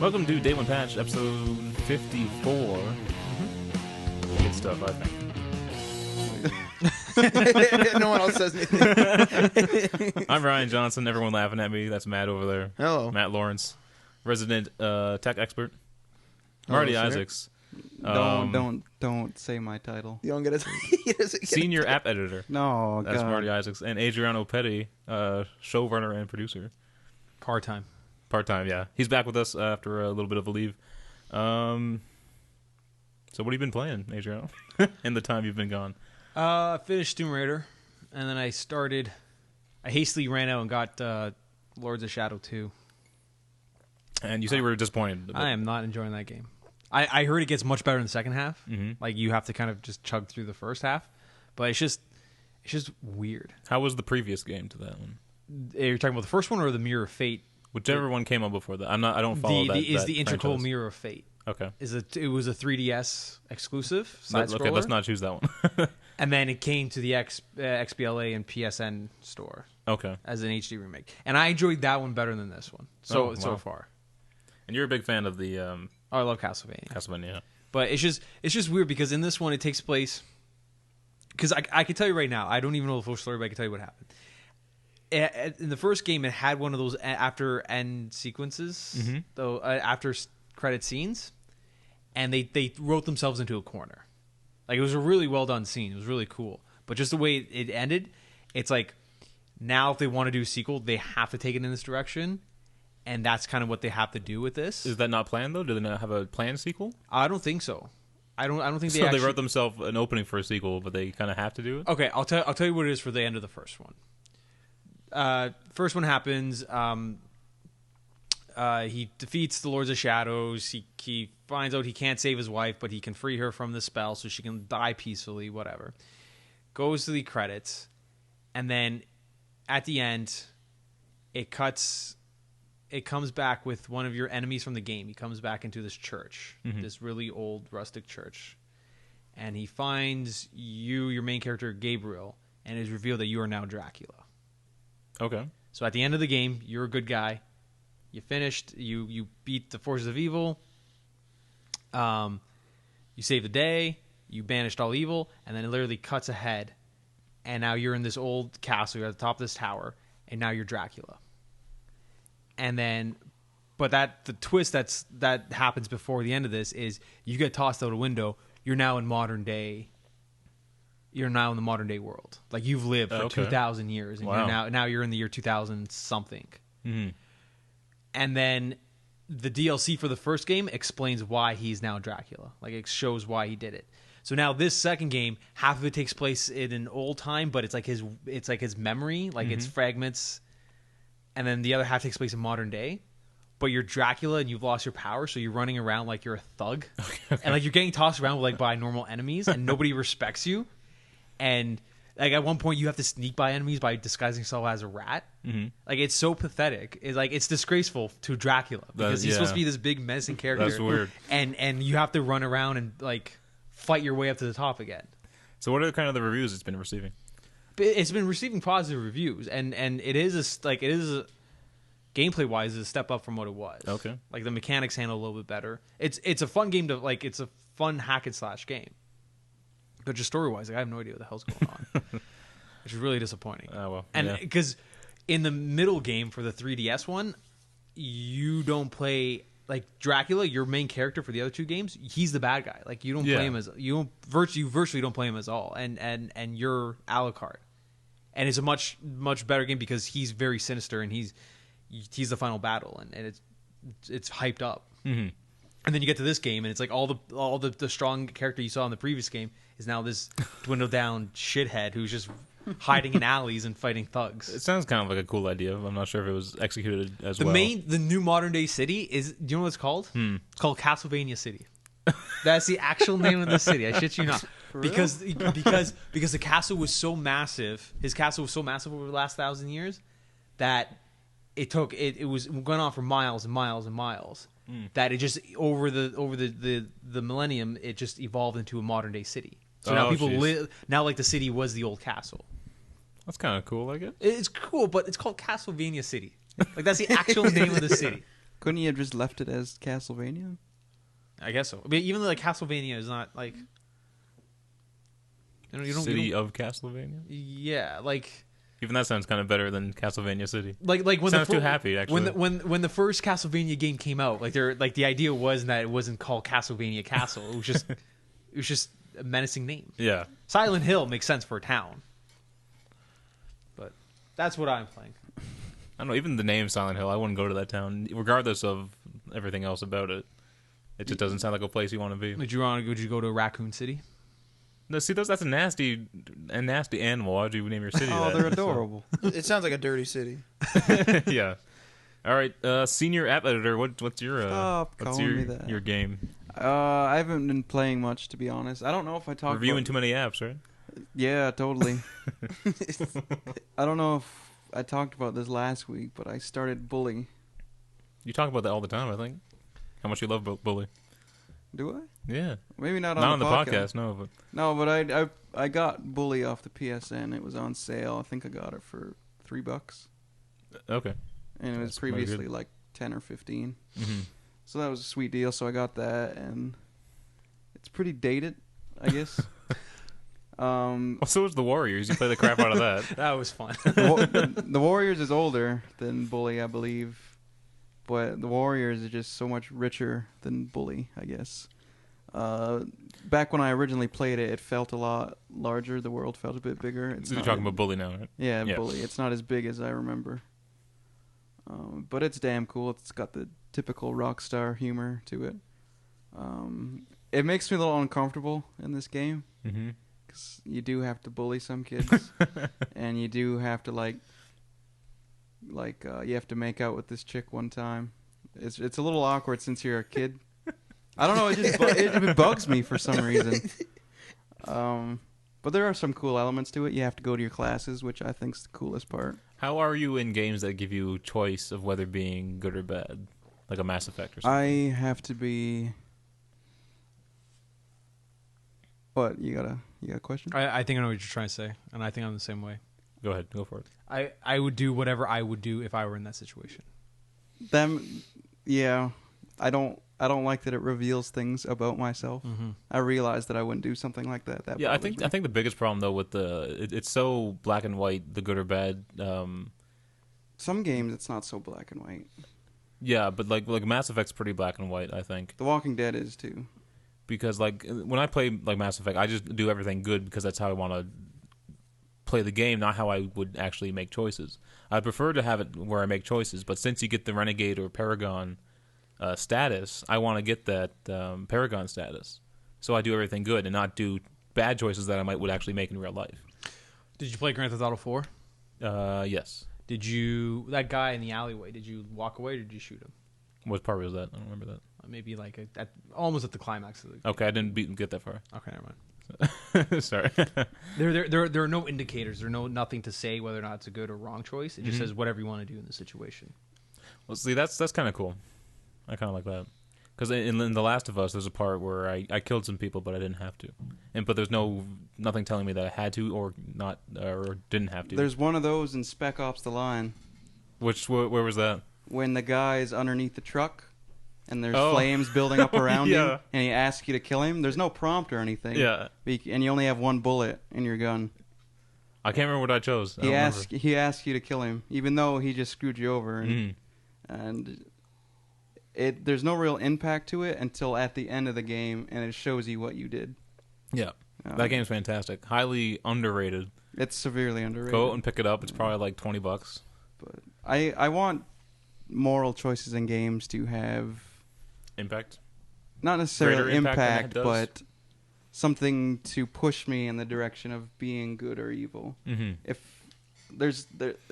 Welcome to Day One Patch, episode 54. Good stuff, I think. No one else says anything. I'm Ryan Johnson. Everyone laughing at me. That's Matt over there. Hello. Matt Lawrence, resident tech expert. Hello, Marty sir. Isaacs, Don't say my title. You don't get it. senior app editor. No, That's God. Marty Isaacs. And Adriano Petti, showrunner and producer. Part-time. Part-time, yeah. He's back with us after a little bit of a leave. So what have you been playing, Adriano, in the time you've been gone? Finished Tomb Raider, and then I hastily ran out and got Lords of Shadow 2. And you said you were disappointed. I am not enjoying that game. I heard it gets much better in the second half. Mm-hmm. Like, you have to kind of just chug through the first half. But it's just weird. How was the previous game to that one? You're talking about the first one or the Mirror of Fate? Whichever one came out before that. I don't follow that. Is that the integral franchise. Mirror of Fate. Okay. It was a 3DS exclusive side Okay, scroller. let's not choose that one. And then it came to the XBLA and PSN store Okay. as an HD remake. And I enjoyed that one better than this one so far. And you're a big fan of the Oh, I love Castlevania. Castlevania. But it's just weird because in this one it takes place. Because I can tell you right now, I don't even know the full story, but I can tell you what happened. In the first game, it had one of those after end sequences, though after credit scenes, and they wrote themselves into a corner. Like, it was a really well done scene. It was really cool. But just the way it ended, it's like now if they want to do a sequel, they have to take it in this direction. And that's kind of what they have to do with this. Is that not planned though? Do they not have a planned sequel? I don't think so. I don't think So they wrote themselves an opening for a sequel, but they kind of have to do it. Okay, I'll tell you what it is for the end of the first one. First one happens. He defeats the Lords of Shadows. He finds out he can't save his wife, but he can free her from the spell so she can die peacefully. Whatever. Goes to the credits, and then at the end, it comes back with one of your enemies from the game. He comes back into this church, this really old rustic church, and he finds your main character, Gabriel, and it is revealed that you are now Dracula. Okay. So at the end of the game, you're a good guy. You finished. You beat the forces of evil. You saved the day. You banished all evil, and then it literally cuts ahead, and now you're in this old castle. You're at the top of this tower, and now you're Dracula. And then, but the twist that happens before the end of this is you get tossed out a window. You're now in modern day. You're now in the modern day world. Like, you've lived for 2,000 years, and Wow. you're in the year 2000 something. Mm-hmm. And then the DLC for the first game explains why he's now Dracula. Like, it shows why he did it. So now this second game, half of it takes place in an old time, but it's like his memory, like it's fragments. And then the other half takes place in modern day. But you're Dracula and you've lost your power, so you're running around like you're a thug. Okay. And like you're getting tossed around by normal enemies, and nobody respects you. And like at one point you have to sneak by enemies by disguising yourself as a rat. Mm-hmm. Like, it's so pathetic. It's disgraceful to Dracula because he's supposed to be this big menacing character. That's weird. And you have to run around and like fight your way up to the top again. So what are kind of the reviews it's been receiving? It's been receiving positive reviews, and it is gameplay wise is a step up from what it was. Okay. Like, the mechanics handle a little bit better. It's a fun game it's a fun hack and slash game. But just story wise, like, I have no idea what the hell's going on. Which is really disappointing. Oh, well. And because in the middle game for the 3DS one, you don't play like Dracula, your main character for the other two games, he's the bad guy. Like, you don't play him as you virtually don't play him as all. And you're a la carte. And it's a much better game because he's very sinister and he's the final battle, and it's hyped up. Mm-hmm. And then you get to this game, and it's like all the strong character you saw in the previous game is now this dwindled down shithead who's just hiding in alleys and fighting thugs. It sounds kind of like a cool idea. I'm not sure if it was executed as well. The new modern day city is. Do you know what it's called? It's called Castlevania City. That's the actual name of the city. I shit you not. Because the castle was so massive. His castle was so massive over the last 1,000 years that it was going on for miles and miles and miles. That it just over the millennium, it just evolved into a modern day city. So now people live now like the city was the old castle. That's kind of cool, I guess. It's cool, but it's called Castlevania City. Like, that's the actual name of the city. Couldn't you have just left it as Castlevania? I guess so. I mean, even though like Castlevania is not like City of Castlevania. Yeah, like Even that sounds kind of better than Castlevania City. like when Sounds the too happy, actually. when the first Castlevania game came out, like the idea was that it wasn't called Castlevania Castle. It was just a menacing name. Yeah. Silent Hill makes sense for a town, but that's what I'm playing. I don't know. Even the name Silent Hill, I wouldn't go to that town, regardless of everything else about it. It just doesn't sound like a place you want to be. Would you go to Raccoon City? No, see, that's a nasty animal. Why would you name your city that? They're adorable. It sounds like a dirty city. Yeah. All right, senior app editor. What's your Stop what's calling me that. your game? I haven't been playing much, to be honest. I don't know if I talked Reviewing about... too many apps, right? Yeah, totally. I don't know if I talked about this last week, but I started Bully. You talk about that all the time, I think. How much you love Bully. Do I? Yeah. Maybe not Not on the podcast. No, but No, but I got Bully off the PSN. It was on sale. I think I got it for $3, okay. and it was That's pretty previously good. like 10 or 15. Mm-hmm. So that was a sweet deal. So I got that, and it's pretty dated, I guess. So was the Warriors. You play the crap out of that. That was fun. The Warriors is older than Bully, I believe. But the Warriors is just so much richer than Bully, I guess. Back when I originally played it, it felt a lot larger. The world felt a bit bigger. It's You're not talking about Bully now, right? Yeah, Yeah. Bully. It's not as big as I remember. But it's damn cool. It's got the typical Rockstar humor to it. It makes me a little uncomfortable in this game. Mm-hmm. Because you do have to bully some kids. And you do have to, you have to make out with this chick one time. It's a little awkward since you're a kid. I don't know. It just it bugs me for some reason. But there are some cool elements to it. You have to go to your classes, which I think's the coolest part. How are you in games that give you choice of whether being good or bad, like a Mass Effect or something? I have to be. What you got a question? I think I know what you're trying to say, and I think I'm the same way. Go ahead, go for it. I would do whatever I would do if I were in that situation. Yeah. I don't like that it reveals things about myself. Mm-hmm. I realize that I wouldn't do something like that. That Yeah, I bothers think me. the biggest problem though with it's so black and white, the good or bad. Some games it's not so black and white. Yeah, but like Mass Effect's pretty black and white, I think. The Walking Dead is too. Because like when I play like Mass Effect, I just do everything good because that's how I want to play the game, not how I would actually make choices. I'd prefer to have it where I make choices, but since you get the Renegade or Paragon status, I want to get that Paragon status. So I do everything good and not do bad choices that I would actually make in real life. Did you play Grand Theft Auto 4? Yes. Did you that guy in the alleyway? Did you walk away or did you shoot him? What part was that? I don't remember that. Maybe like almost at the climax of the. Okay, I didn't get that far. Okay, never mind. Sorry. There are no indicators. There's nothing to say whether or not it's a good or wrong choice. It just says whatever you want to do in the situation. Well, see, that's kind of cool. I kind of like that. Because in The Last of Us, there's a part where I killed some people, but I didn't have to. But there's nothing telling me that I had to or not or didn't have to. There's one of those in Spec Ops: The Line Where was that? when the guy's underneath the truck and there's Oh. flames building up around Yeah. him, and he asks you to kill him. There's no prompt or anything. Yeah. And you only have one bullet in your gun. I can't remember what I chose. I He don't asks you to kill him, even though he just screwed you over. remember. And there's no real impact to it until at the end of the game, and it shows you what you did. Yeah. Um, That game's fantastic. Highly underrated. It's severely underrated. Go out and pick it up. It's probably like $20. But I want moral choices in games to have Impact. not necessarily Greater impact than impact, it does? but something to push me in the direction of being good or evil. Mm-hmm. If there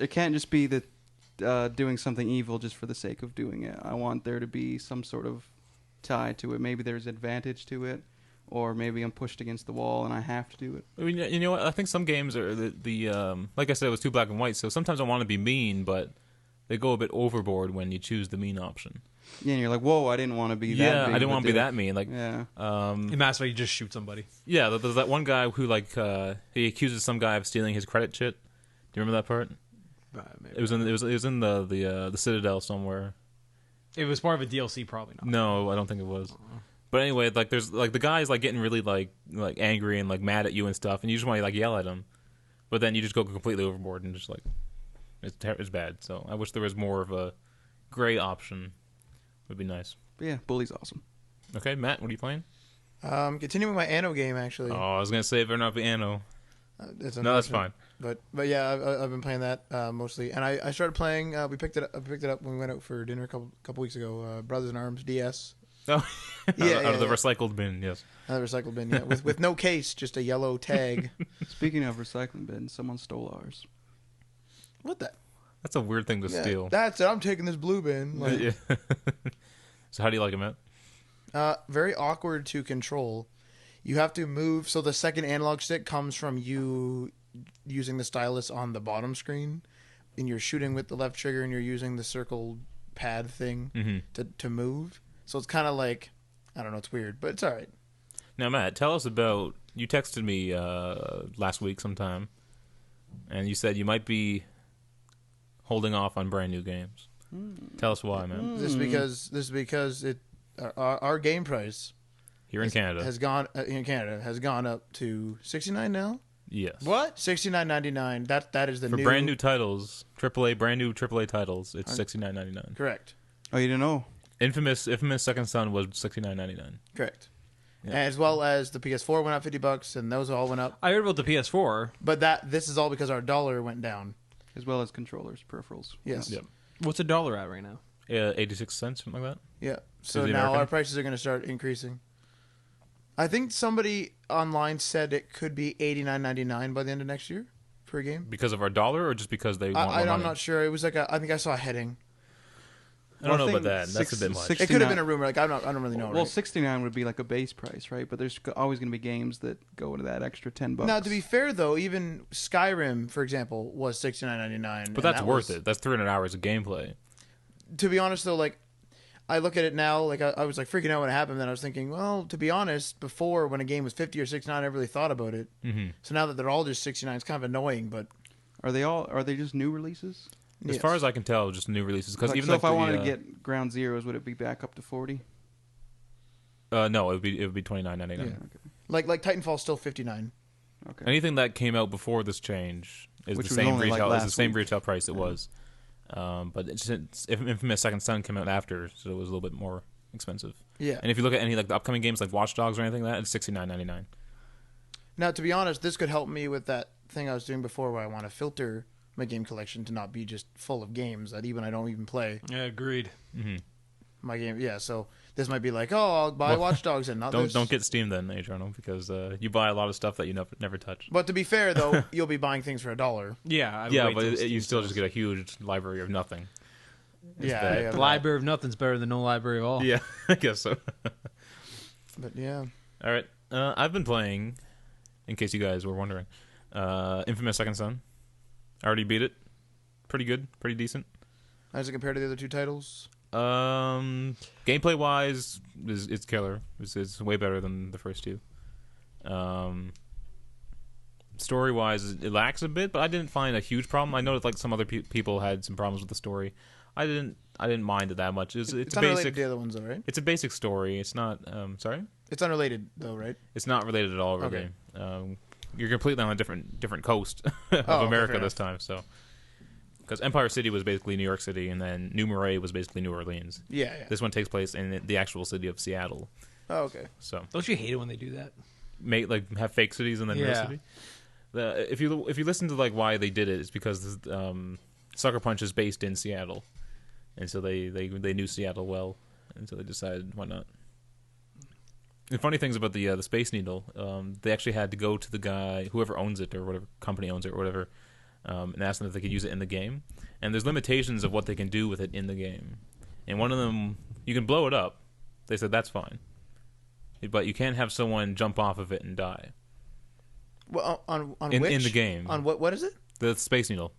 can't just be the doing something evil just for the sake of doing it. I want there to be some sort of tie to it. Maybe there's advantage to it, or maybe I'm pushed against the wall and I have to do it. I mean, you know what? I think some games are like I said, it was too black and white. So sometimes I want to be mean, but they go a bit overboard when you choose the mean option. Yeah, and you're like, whoa, I didn't want to be that Yeah, big I didn't of a want to be dick. that mean. Like, Yeah. In Mass Effect, you just shoot somebody. yeah, there's that one guy who he accuses some guy of stealing his credit shit. Do you remember that part? Maybe. It was in the Citadel somewhere. It was part of a DLC, probably not. No, I don't think it was. But anyway, like there's like the guy's like getting really like angry and like mad at you and stuff, and you just want to like yell at him, but then you just go completely overboard and just like it's bad. So I wish there was more of a gray option. Would be nice. But yeah, Bully's awesome. Okay, Matt, what are you playing? Continuing my Anno game actually. Oh, I was gonna say if they're not the Anno. It's No, that's fine. But yeah, I've been playing that mostly, and I started playing. We picked it up when we went out for dinner a couple weeks ago. Brothers in Arms DS. Oh, Yeah, out of the yeah. recycled bin. Yes. Another recycled bin, yeah, with no case, just a yellow tag. Speaking of recycling bins, someone stole ours. What the? That's a weird thing to Yeah, steal. that's it. I'm taking this blue bin. Like, Yeah. So how do you like it, Matt? very awkward to control. You have to move. So the second analog stick comes from you using the stylus on the bottom screen, and you're shooting with the left trigger, and you're using the circle pad thing to move. So it's kind of like, I don't know, it's weird, but it's all right. Now, Matt, tell us about. You texted me last week sometime, and you said you might be holding off on brand new games. Tell us why, man. This is because it our game price Here in Canada. has gone has gone up to $69 now. Yes. What? $69.99. That is the For new brand new titles, brand new AAA titles, it's $69.99. Correct. Oh, you didn't know? Infamous Second Son was $69.99. Correct. Yeah. As well as the PS4 went up $50, and those all went up. I heard about the PS4. But this is all because our dollar went down. As well as controllers, peripherals. Yes. Yep. What's $1 at right now? 86 cents, something like that. Yeah. So the now American? our prices are going to start increasing. I think somebody online said it could be $89.99 by the end of next year for a game. Because of our dollar, or just because they want more I'm money? not sure. It was like I think I saw a heading. I don't know Well, I about that. think That's a bit much. six- It could have 69 been a rumor. Like I don't really know. Well, right? 69 would be like a base price, right? But there's always going to be games that go to that extra $10. Now, to be fair though, even Skyrim, for example, was $69.99. But that's worth it. That's 300 hours of gameplay. To be honest though, like I look at it now, like I was like freaking out when it happened. Then I was thinking, well, to be honest, before when a game was 50 or 69, I never really thought about it. Mm-hmm. So now that they're all just 69, it's kind of annoying. But Are they just new releases? As far as I can tell, just new releases. Because Like, even so like if I the, wanted to get Ground Zeroes, would it be back up to 40? no, it would be $29.99. Yeah. Okay. like Titanfall's still 59. Okay. Anything that came out before this change is Which the was same only, like, retail. Is the last same week. retail price it was. But since Infamous Second Son came out after, so it was a little bit more expensive. Yeah. And if you look at any like the upcoming games like Watch Dogs or anything like that, it's $69.99. Now, to be honest, this could help me with that thing I was doing before, where I want to filter my game collection to not be just full of games that I don't even play. Yeah, agreed. Mm-hmm. My game, yeah. So this might be like, oh, I'll buy Watch Dogs and not this. Don't get Steam then, Adriano, because you buy a lot of stuff that you never touch. But to be fair, though, you'll be buying things for $1. Yeah, I would Yeah, wait but till you Steam still sells. just get a huge library of nothing. It's Yeah, bad. yeah. The library of nothing's better than no library at all. Yeah, I guess so. But yeah, All right, I've been playing, in case you guys were wondering, Infamous Second Son. I already beat it. Pretty good, pretty decent. how does it compare to the other two titles? Gameplay wise, it's killer. It's way better than the first two. Story wise, it lacks a bit, but I didn't find a huge problem. I know that like some other people had some problems with the story. I didn't mind it that much. It's It's a unrelated basic. to the other ones, though, right? It's a basic story. It's not. Sorry. It's unrelated, though, right? It's not related at all, really. Okay. You're completely on a different coast of okay, America fair this time. So, because Empire City was basically New York City, and then New Marais was basically New Orleans. Yeah, yeah. This one takes place in the actual city of Seattle. Oh, okay. So, Don't you hate it when they do that? have fake cities and then real Yeah. city. If you listen to like why they did it, it's because Sucker Punch is based in Seattle, and so they knew Seattle well, and so they decided why not. The funny things about the Space Needle, they actually had to go to the guy, whoever owns it or whatever company owns it or whatever, and ask them if they could use it in the game. And there's limitations of what they can do with it in the game. And one of them, you can blow it up. They said that's fine, but you can't have someone jump off of it and die. Well, on In which? the game. On what is it? The Space Needle.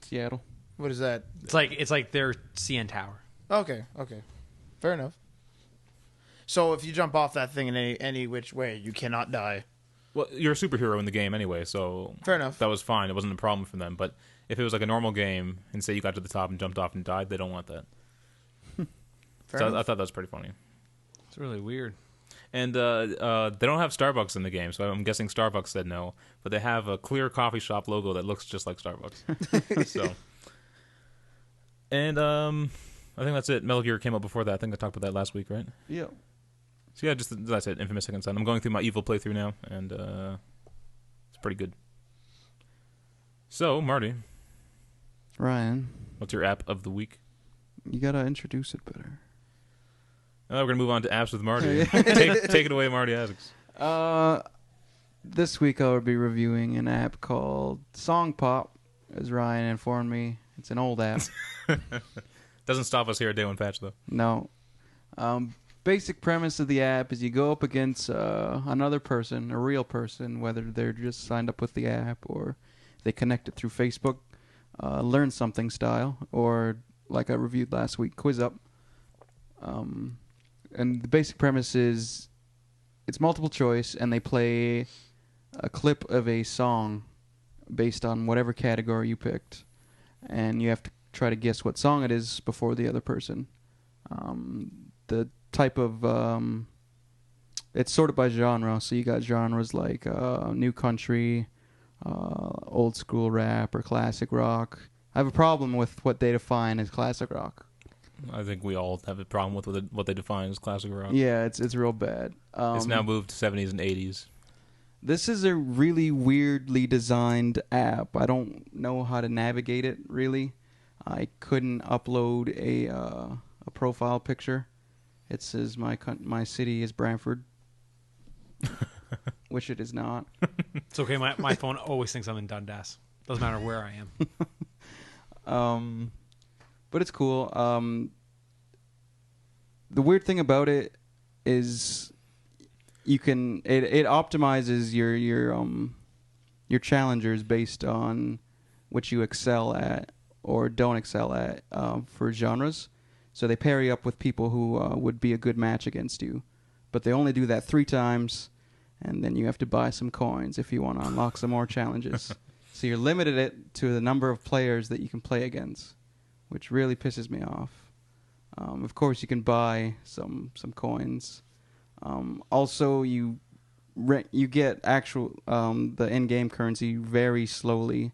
Seattle. What is that? It's like their CN Tower. Okay, fair enough. So if you jump off that thing in any which way, you cannot die. Well, you're a superhero in the game anyway, so Fair enough. that was fine. It wasn't a problem for them. But if it was like a normal game, and say you got to the top and jumped off and died, they don't want that. Fair So I enough. thought that was pretty funny. It's really weird. And they don't have Starbucks in the game, so I'm guessing Starbucks said no. But they have a clear coffee shop logo that looks just like Starbucks. So, and I think that's it. Metal Gear came out before that. I think I talked about that last week, right? Yeah. So yeah, just that's it. Infamous Second Son. I'm going through my Evil playthrough now, and it's pretty good. So, Marty, Ryan, what's your app of the week? you gotta introduce it better. We're gonna move on to apps with Marty. take it away, Marty Isaacs. This week I will be reviewing an app called Song Pop, as Ryan informed me. It's an old app. Doesn't stop us here at Day One Patch though. No. Basic premise of the app is you go up against another person, a real person, whether they're just signed up with the app or they connect it through Facebook, learn something style, or like I reviewed last week, quiz up. And the basic premise is it's multiple choice, and they play a clip of a song based on whatever category you picked, and you have to try to guess what song it is before the other person. The type of it's sorted by genre, so you got genres like new country, old school rap, or classic rock. I have a problem with what they define as classic rock. I think we all have a problem with what they define as classic rock. Yeah, it's real bad. It's now moved to 70s and 80s. This is a really weirdly designed app. I don't know how to navigate it, really. I couldn't upload a profile picture. It says my city is Brantford, which it is not. It's okay. My phone always thinks I'm in Dundas. Doesn't matter where I am. But it's cool. The weird thing about it is you can it optimizes your challengers based on what you excel at or don't excel at for genres. So they pair you up with people who would be a good match against you, but they only do that 3 times, and then you have to buy some coins if you want to unlock some more challenges. So you're limited it to the number of players that you can play against, which really pisses me off. Of course, you can buy some coins. Also, you get actual the in-game currency very slowly,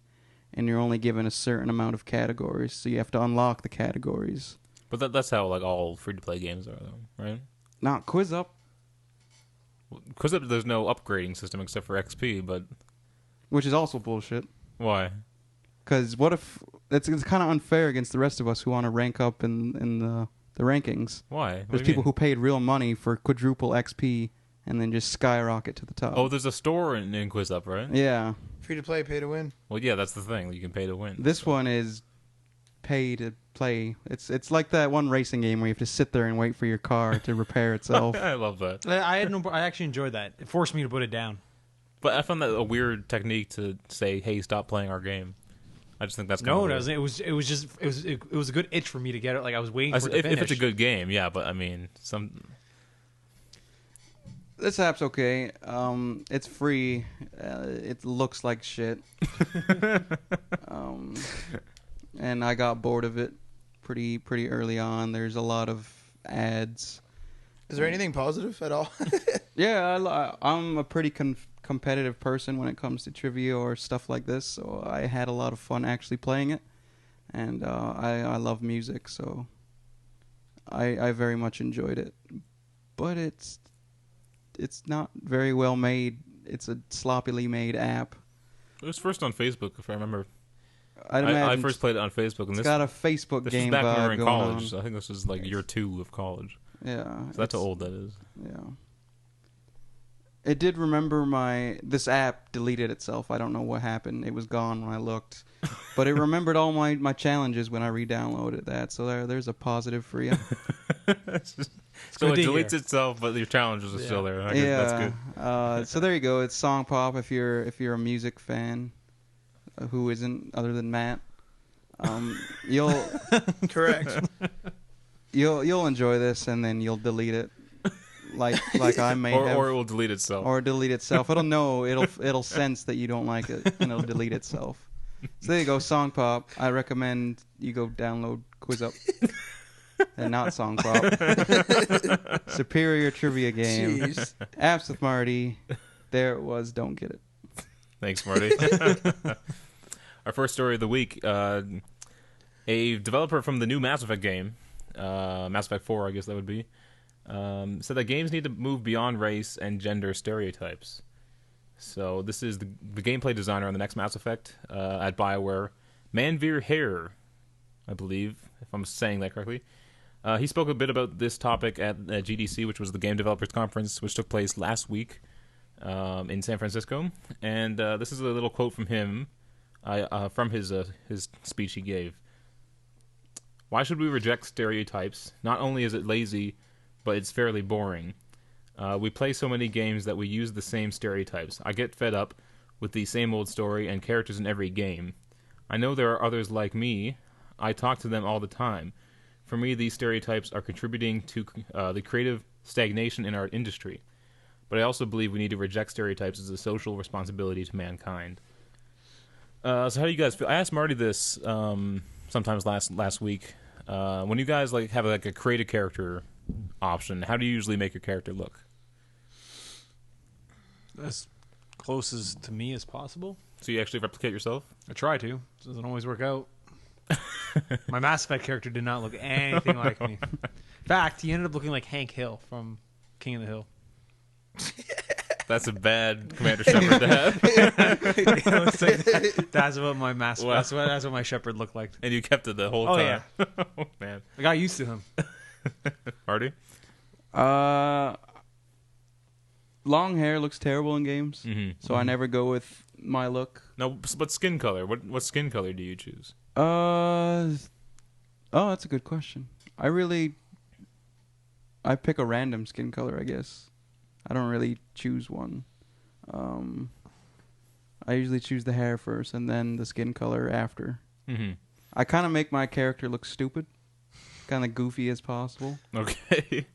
and you're only given a certain amount of categories, so you have to unlock the categories. But that's how like all free-to-play games are, though, right? Not Quiz Up. Because there's no upgrading system except for XP, but Which is also bullshit. why? Because what if it's kind of unfair against the rest of us who want to rank up in the rankings? Why? There's people who paid real money for quadruple XP and then just skyrocket to the top. Oh, there's a store in QuizUp, right? Yeah. Free to play, pay to win. Well, yeah, that's the thing. You can pay to win. This one is pay to play. It's like that one racing game where you have to sit there and wait for your car to repair itself. I love that. I actually enjoyed that. It forced me to put it down. But I found that a weird technique to say, "Hey, stop playing our game." I just think that's kind No, of it doesn't. It was a good itch for me to get it. Like I was waiting for it to finish. if it's a good game, yeah. But I mean, This app's okay. It's free. It looks like shit. And I got bored of it pretty early on. There's a lot of ads. Is there anything positive at all? Yeah, I'm a pretty competitive person when it comes to trivia or stuff like this, so I had a lot of fun actually playing it. And I love music, so I very much enjoyed it. But it's not very well made. It's a sloppily made app. it was first on Facebook, if I remember. I'd imagine I first played it on Facebook, and it's this got a Facebook was game back when we were vibe in going college. on. I think this was like year 2 of college. Yeah, So that's how old that is. Yeah. It did remember this app deleted itself. I don't know what happened. It was gone when I looked. But it remembered all my challenges when I re-downloaded that. So there's a positive for you. So it deletes itself, but your challenges are still there. I guess that's good. So there you go. It's Song Pop if you're a music fan. Who isn't, other than Matt? You'll Correct. you'll enjoy this, and then you'll delete it, like I may have, or it will delete itself. or delete itself. It'll know. It'll sense that you don't like it, and it'll delete itself. So there you go, Song Pop. I recommend you go download Quiz Up. and not song pop. Superior trivia game. Jeez. Apps with Marty. There it was. Don't get it. Thanks, Marty. Our first story of the week. A developer from the new Mass Effect game, Mass Effect 4, I guess that would be, said that games need to move beyond race and gender stereotypes. So this is the gameplay designer on the next Mass Effect at BioWare, Manveer Hare, I believe, if I'm saying that correctly. He spoke a bit about this topic at GDC, which was the Game Developers Conference, which took place last week in San Francisco. And this is a little quote from him, from his speech he gave. Why should we reject stereotypes? Not only is it lazy, but it's fairly boring. We play so many games that we use the same stereotypes. I get fed up with the same old story and characters in every game. I know there are others like me. I talk to them all the time. For me, these stereotypes are contributing to the creative stagnation in our industry. But I also believe we need to reject stereotypes as a social responsibility to mankind. So how do you guys feel? I asked Marty this sometimes last week. When you guys have a create a character option, how do you usually make your character look? As close as to me as possible. So you actually replicate yourself? I try to. It doesn't always work out. My Mass Effect character did not look anything like me. In fact, he ended up looking like Hank Hill from King of the Hill. That's a bad Commander Shepard to have. That's what my Mass. Wow. That's what my Shepard looked like. And you kept it the whole Oh time. yeah, Oh man. I got used to him. Marty? Long hair looks terrible in games, so I Mm-hmm. never go with my look. No, but skin color. What skin color do you choose? Oh, that's a good question. I pick a random skin color, I guess. I don't really choose one. I usually choose the hair first and then the skin color after. Mm-hmm. I kind of make my character look stupid, kind of goofy as possible. Okay.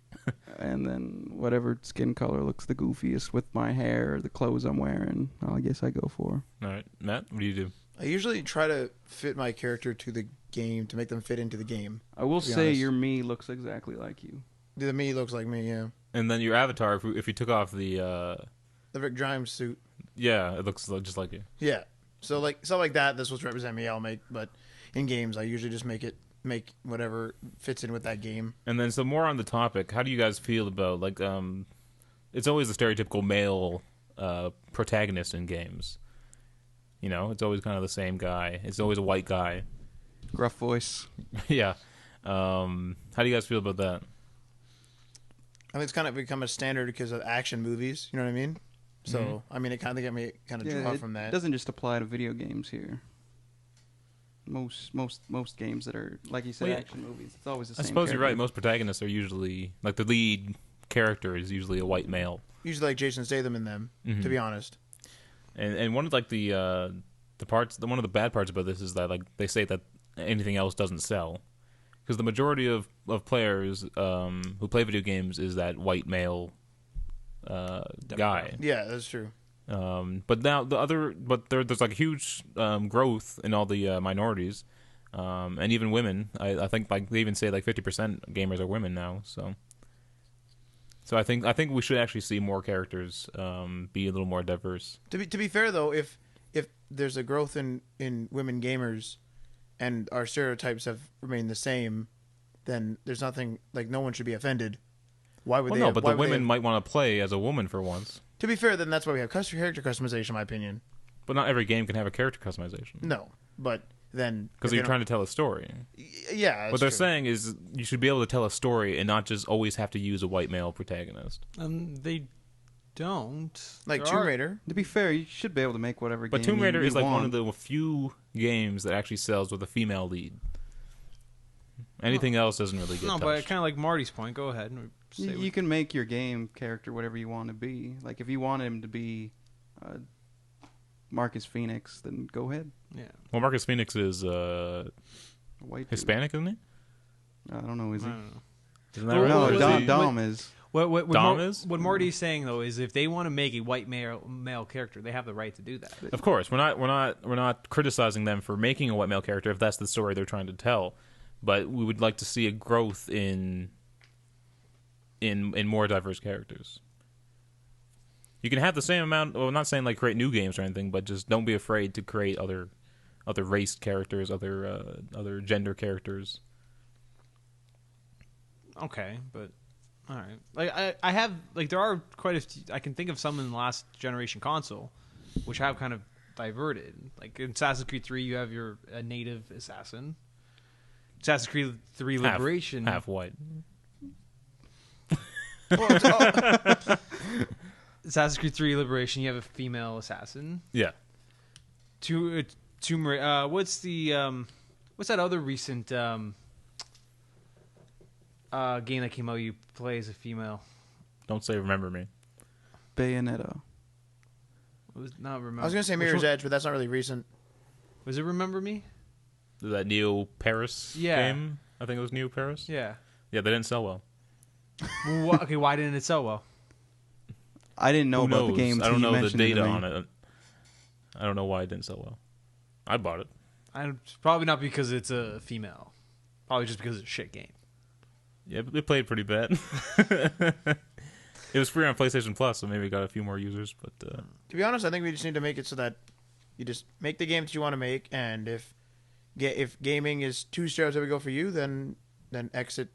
And then whatever skin color looks the goofiest with my hair or the clothes I'm wearing, I guess I go for. All right. Matt, what do you do? I usually try to fit my character to the game to make them fit into the game. I will To be say honest. your me looks exactly like you. The me looks like me, yeah. And then your avatar, if you took off the... The Rick Grimes suit. yeah, it looks just like you. Yeah. So stuff like that, this was represent me, I'll make. But in games, I usually just make whatever fits in with that game. And then, so more on the topic, how do you guys feel about, it's always the stereotypical male protagonist in games. You know, it's always kind of the same guy. It's always a white guy. Gruff voice. Yeah. How do you guys feel about that? I mean, it's kind of become a standard because of action movies. You know what I mean? So, I mean, it kind of got me kind of draw from that. It doesn't just apply to video games here. Most games that are, like you said, Well, yeah. action movies, it's always the I same suppose you're right. character. Most protagonists are usually, the lead character is usually a white male. Usually like Jason Statham in them, to be honest. And one of the parts, one of the bad parts about this is that they say that anything else doesn't sell, because the majority of players who play video games is that white male guy. Yeah, that's true. But now there's a huge growth in all the minorities, and even women. I think they even say 50% gamers are women now. So I think we should actually see more characters be a little more diverse. To be fair though, if there's a growth in women gamers, and our stereotypes have remained the same, then there's nothing no one should be offended. Why would Well, they? no, but why the would they women might want to play as a woman for once. To be fair, then that's why we have character customization, in my opinion. But not every game can have a character customization. No, but then Because you're trying to tell a story. Yeah, What they're saying is you should be able to tell a story and not just always have to use a white male protagonist. They don't. like There Tomb are- Raider. To be fair, you should be able to make whatever But game Tomb Raider you is one want. of the few games that actually sells with a female lead. Anything else doesn't really get No, touched. but kind of like Marty's point. Go ahead. And say You can make your game character whatever you want to be. Like, if you want him to be Marcus Phoenix, then go ahead. yeah. Well, Marcus Phoenix is A white dude. Hispanic, isn't he? I don't know, is I he? don't know. Isn't that Well, right? No, Or is Dom, he- Dom is. What Dom is? What Marty's saying though is if they want to make a white male character, they have the right to do that. Of course, we're not criticizing them for making a white male character if that's the story they're trying to tell. but we would like to see a growth in more diverse characters. You can have the same amount. Well, I'm not saying like create new games or anything, but just don't be afraid to create other race characters, other gender characters. Okay, but all right. Like I have like there are quite a few, I can think of some in the last generation console, which have kind of diverted. Like in Assassin's Creed 3, you have your native assassin. Assassin's Creed 3 Liberation, half white. Assassin's Creed 3 Liberation, you have a female assassin. Yeah. What's that other recent game that came out? You play as a female. Don't say "Remember Me." Bayonetta. It was not remember. I was gonna say Mirror's Edge, but that's not really recent. Was it Remember Me? That Neo Paris game. I think it was Neo Paris. Yeah. Yeah, they didn't sell well. Okay, why didn't it sell well? I didn't know Who about knows? the game. I don't know the mentioned it to data me. on it. I don't know why it didn't sell well. I bought it. Probably not because it's a female. Probably just because it's a shit game. Yeah, it played pretty bad. It was free on PlayStation Plus, so maybe it got a few more users. But To be honest, I think we just need to make it so that you just make the game that you want to make, and if gaming is too stereotypical for you, then exit.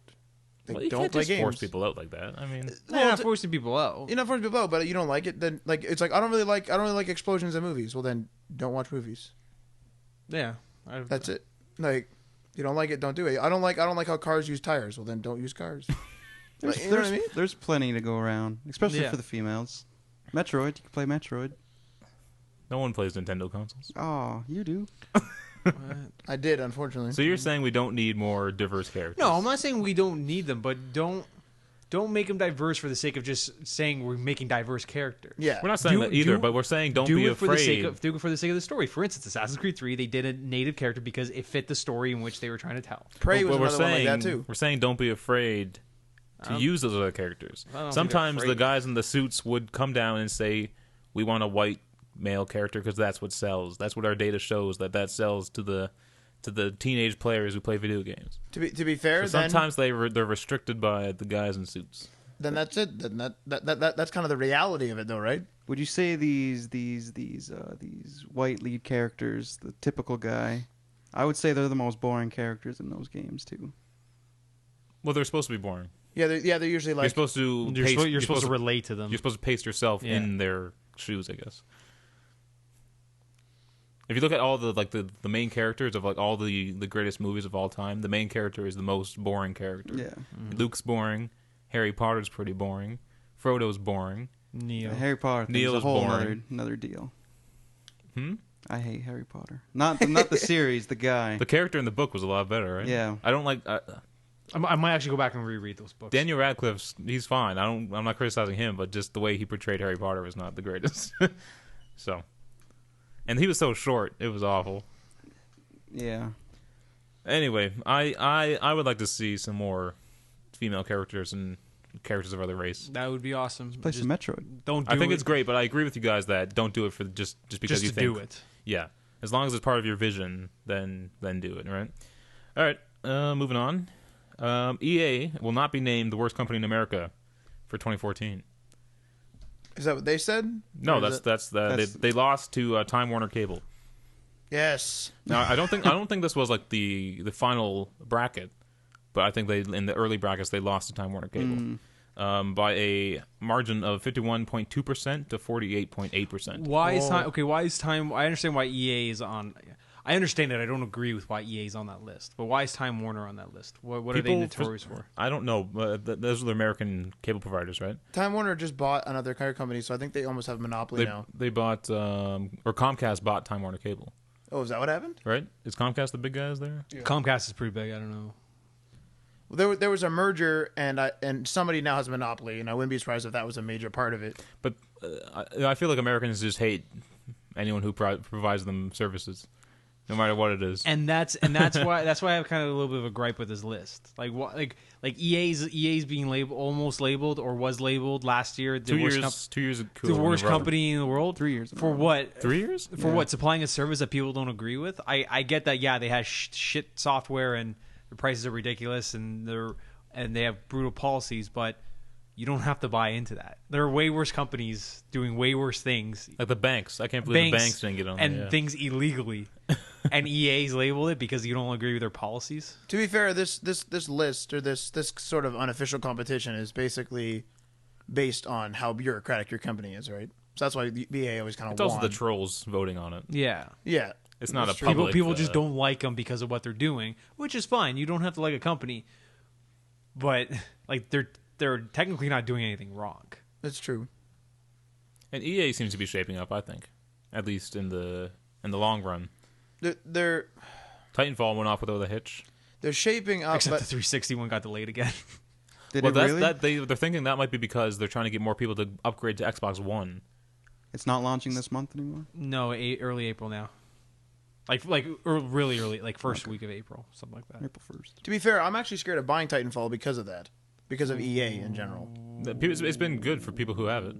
well, you Don't can't play just games. force people out like that. I mean, You're not forcing people out. You're not forcing people out, but you don't like it. Then like it's like I don't really like explosions in movies. Well, then don't watch movies. Yeah. That's it. Like you don't like it, don't do it. I don't like how cars use tires. Well, then don't use cars. There's, You know what I mean? there's plenty to go around, especially Yeah. for the females. Metroid, you can play Metroid. no one plays Nintendo consoles. Oh, you do. I did, unfortunately. So you're saying we don't need more diverse characters? No, I'm not saying we don't need them, but don't make them diverse for the sake of just saying we're making diverse characters. Yeah. We're not saying Do- that either, do- but we're saying don't do be it for the sake afraid. of the story. For instance, Assassin's Creed 3, they did a native character because it fit the story in which they were trying to tell. Prey was But we're another one like saying that too. we're saying don't be afraid to use those other characters. I don't think Sometimes they're the afraid. guys in the suits would come down and say, "We want a white male character because that's what sells. That's what our data shows that sells to the teenage players who play video games." To be fair, So sometimes they're restricted by the guys in suits. then that's it. Then that's kind of the reality of it, though, right? Would you say these white lead characters, the typical guy? I would say they're the most boring characters in those games too. Well, they're supposed to be boring. Yeah, they're usually You're like supposed to You're supposed to relate to them. You're supposed to paste yourself Yeah. in their shoes, I guess. If you look at all the main characters of like all the greatest movies of all time, the main character is the most boring character. Yeah, Luke's boring. Harry Potter's pretty boring. Frodo's boring. Neo. the Harry Potter thing is Neil's a whole boring. another deal. Hmm? I hate Harry Potter. Not the series, the guy. The character in the book was a lot better, right? Yeah. I don't like I might actually go back and reread those books. Daniel Radcliffe's. He's fine. I'm not criticizing him, but just the way he portrayed Harry Potter was not the greatest. So, and he was so short, it was awful. Yeah. Anyway, I would like to see some more female characters and characters of other race. That would be awesome. Play some Metroid. Don't do I think it it's great, but I agree with you guys that don't do it for just because just you to think do it. Yeah, as long as it's part of your vision, then do it. Right. All right. Moving on. EA will not be named the worst company in America for 2014. Is that what they said? No, Or is that's it- they lost to Time Warner Cable. Yes. Now I don't think this was like the final bracket, but I think they in the early brackets they lost to Time Warner Cable by a margin of 51.2% to 48.8%. Why is time? Okay, why is time? I understand why EA is on. I understand that. I don't agree with why EA is on that list. But why is Time Warner on that list? What are they People- notorious for? I don't know. Those are the American cable providers, right? Time Warner just bought another car company, so I think they almost have a monopoly now. They bought or Comcast bought Time Warner Cable, Oh, is that what happened? right? Is Comcast the big guys there? Comcast is pretty big. I don't know. Well, there was a merger, and somebody now has a monopoly, and I wouldn't be surprised if that was a major part of it. But I feel like Americans just hate anyone who provides them services, no matter what it is. And that's why I have kind of a little bit of a gripe with this list. Like what like EA's being almost labeled or was labeled last year the 2 worst years, 2 years. the worst company in the world. 3 years. in a For row. what? 3 years? For what? Supplying a service that people don't agree with. I get that. Yeah, they had shit software and prices are ridiculous and they have brutal policies, but you don't have to buy into that. There are way worse companies doing way worse things. Like the banks. I can't believe the banks didn't get on and there. things illegally. And EA's labeled it because you don't agree with their policies. To be fair, this list or this sort of unofficial competition is basically based on how bureaucratic your company is, right? So that's why the EA always kind of It's also the trolls voting on it. Yeah. Yeah. It's not a That's true. public... People just don't like them because of what they're doing, which is fine. You don't have to like a company. But like they're technically not doing anything wrong. That's true. And EA seems to be shaping up, I think. At least in the long run. They're Titanfall went off without a hitch. they're shaping up, Except but the 360 one got delayed again. Did Well, it that's really? they're thinking that might be because they're trying to get more people to upgrade to Xbox One. It's not launching this month anymore. No, early April now. Really early, like first week of April, something like that. April 1st. to be fair, I'm actually scared of buying Titanfall because of that. Because of EA in general. It's been good for people who have it.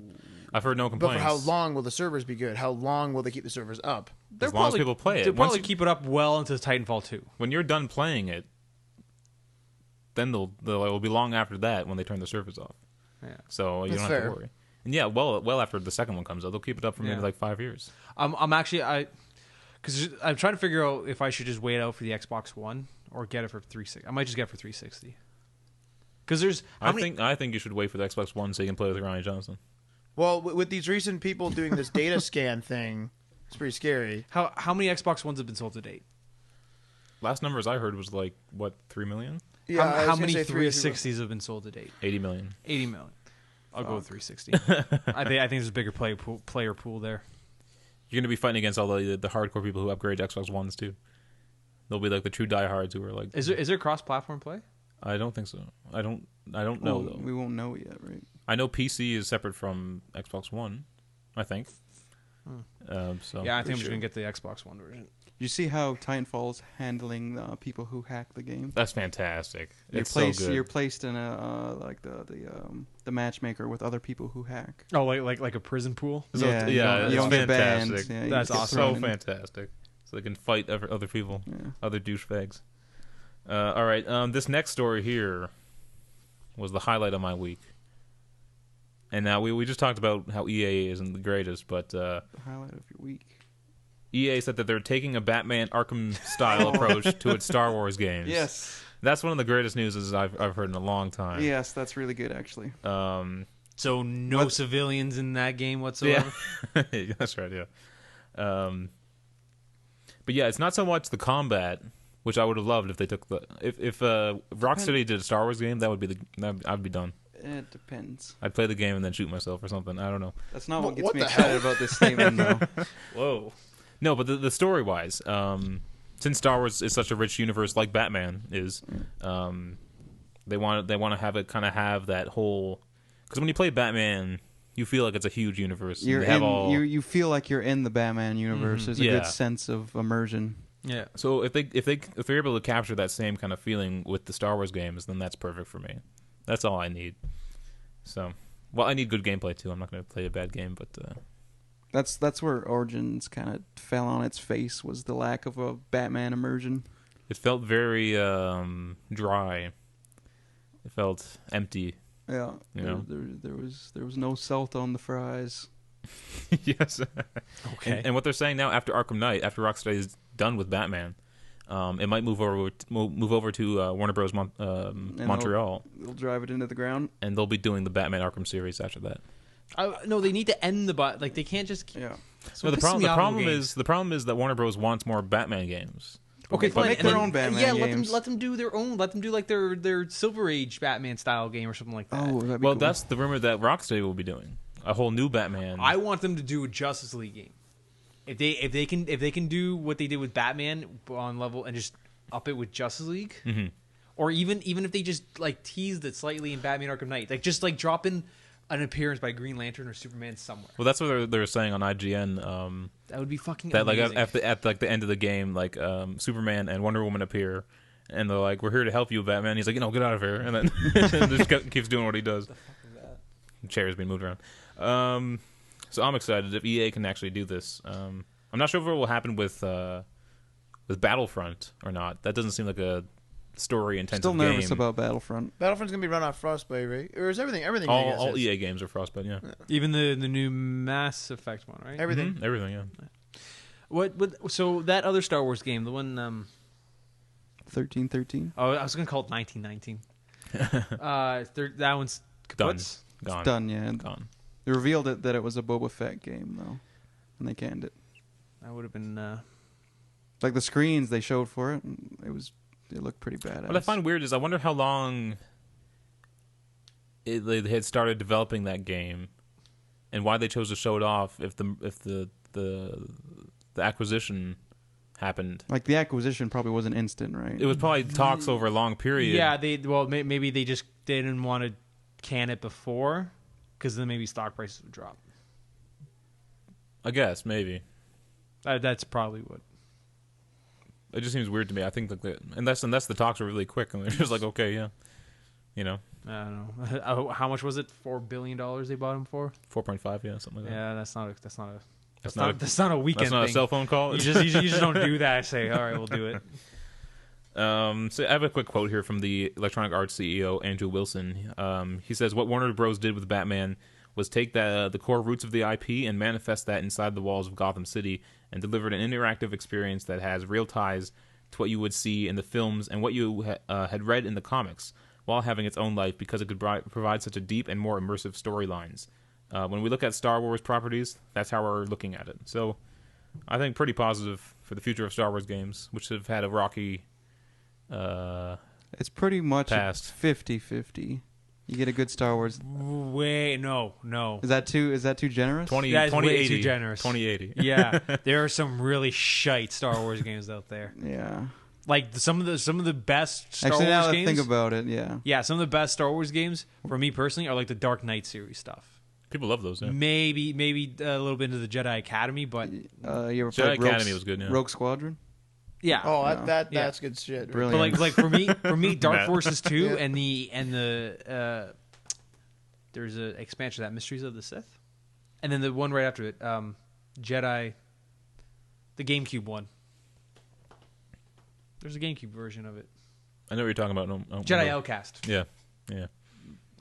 I've heard no But complaints. for how long will the servers be good? How long will they keep the servers up? As long as people play it. They'll Once probably you- keep it up well into Titanfall 2. When you're done playing it, then it'll be long after that when they turn the servers off. Yeah. So you That's don't have fair. to worry. And yeah, well after the second one comes out, they'll keep it up for maybe Yeah. like 5 years. I'm actually because I'm trying to figure out if I should just wait out for the Xbox One or get it for 360. I might just get it for 360. Because there's I think you should wait for the Xbox One so you can play with Ryan Johnson. Well, with these recent people doing this data scan thing, it's pretty scary. how many Xbox Ones have been sold to date? Last numbers I heard was like what 3 million, Yeah, I how was gonna many say 360s have been sold to date? 80 million. 80 million. I'll go with 360. I think there's a bigger player pool there. You're gonna be fighting against all the hardcore people who upgrade to Xbox Ones too. They'll be like the true diehards who are like. Is there cross-platform play? I don't think so. I don't know though. We won't know yet, right? I know PC is separate from Xbox One. I think. So Yeah, I think I'm just sure. gonna get the Xbox One version. You see how Titanfall's handling people who hack the game? that's fantastic. You're It's placed. so good. You're placed in a like the matchmaker with other people who hack. Oh, like a prison pool. So, Yeah, yeah, you don't it's get banned. fantastic. Yeah, you That's just get awesome. So thrown in. fantastic. So they can fight other people, Yeah. other douchebags. All right, this next story here was the highlight of my week. And now we just talked about how EA isn't the greatest, but The highlight of your week. EA said that they're taking a Batman Arkham style approach to its Star Wars games. Yes. That's one of the greatest news I've heard in a long time. Yes, that's really good actually. So no What- civilians in that game whatsoever. Yeah, that's right. Yeah, but yeah, it's not so much the combat, which I would have loved if they took the if Rocksteady did a Star Wars game, I'd be done. It depends. I'd play the game and then shoot myself or something. I don't know. That's not what gets What me the excited about this statement, though. Whoa. No, but the story wise, since Star Wars is such a rich universe like Batman is, they want to have it kind of have that whole, because when you play Batman, you feel like it's a huge universe. You're They have in, all- you feel like you're in the Batman universe. There's a Yeah. good sense of immersion. Yeah. So if they're able to capture that same kind of feeling with the Star Wars games, then that's perfect for me. That's all I need. So, well, I need good gameplay too. I'm not going to play a bad game, but That's where Origins kind of fell on its face, was the lack of a Batman immersion. it felt very dry. It felt empty. Yeah, You know? there was no salt on the fries. Yes. Okay. And what they're saying now after Arkham Knight, after Rocksteady is done with Batman, it might move over to Warner Bros. Montreal, They'll drive it into the ground. and they'll be doing the Batman Arkham series after that. No, they need to end like they can't just. Yeah, So the pisses me off with games. the problem is that Warner Bros. Wants more Batman games. Okay, But fine. make and their then- own Batman Yeah, games. let them do their own. Let them do like their Silver Age Batman style game or something like that. Oh, that'd be Well, cool. that's the rumor that Rocksteady will be doing a whole new Batman. I want them to do a Justice League game. If they can do what they did with Batman on level and just up it with Justice League, or even if they just like teased it slightly in Batman Arkham Knight, like just like drop in an appearance by Green Lantern or Superman somewhere. Well, that's what they're saying on IGN. That would be fucking That like amazing. at like the end of the game, like Superman and Wonder Woman appear, and they're like, "We're here to help you, Batman." He's like, "Get out of here," and then and just keeps doing what he does. The chair is being moved around. So I'm excited if EA can actually do this. I'm not sure if it will happen with Battlefront or not. That doesn't seem like a story intensive Still game. nervous about Battlefront. Battlefront's gonna be run off Frostbite, right? Or is everything? Everything. I guess all is. EA games are Frostbite. Yeah. Even the new Mass Effect one, right? Everything. Mhm, everything. Yeah. What? So that other Star Wars game, the one. 1313. Oh, I was gonna call it 1919. That one's Done. kaputs. Gone. It's done, yeah. Gone. They revealed that it was a Boba Fett game, though. And they canned it. That would have been. Like the screens they showed for it, it looked pretty badass. What I find weird is I wonder how long they had started developing that game, and why they chose to show it off if the acquisition happened. Like the acquisition probably wasn't instant, right? It was probably talks over a long period. Yeah, maybe they just didn't want to can it before, because then maybe stock prices would drop. I guess maybe. That's probably what. It just seems weird to me. I think that unless the talks were really quick and they're just like, okay, yeah, I don't know. How much was it? $4 billion they bought him for? 4.5, yeah, something like that. Yeah, that's not a weekend. That's not thing. a cell phone call. You just don't do that. Say, all right, we'll do it. So I have a quick quote here from the Electronic Arts CEO Andrew Wilson. He says, "What Warner Bros. Did with Batman was take the core roots of the IP and manifest that inside the walls of Gotham City, and delivered an interactive experience that has real ties to what you would see in the films and what you had read in the comics, while having its own life because it could provide such a deep and more immersive storylines. When we look at Star Wars properties, that's how we're looking at it. So I think pretty positive for the future of Star Wars games, which have had a rocky It's pretty much past. 50-50. You get a good Star Wars. Wait, no. Is that too generous? 2080. too generous. 2080. Yeah, there are some really shite Star Wars games out there. Yeah. Like some of the best Star Actually, now Wars that I games. think about it, yeah. Yeah, some of the best Star Wars games for me personally are like the Dark Knight series stuff. People love those. Yeah. Maybe a little bit into the Jedi Academy, but You ever Jedi played Academy was good. Yeah. Rogue Squadron? yeah. Oh, Yeah. that's good shit. Brilliant. But like for me, Dark Matt. Forces 2 Yeah. and the there's an expansion of that, Mysteries of the Sith, and then the one right after it, Jedi, the GameCube one. There's a GameCube version of it. I know what you're talking about. Jedi no. Outcast. Yeah.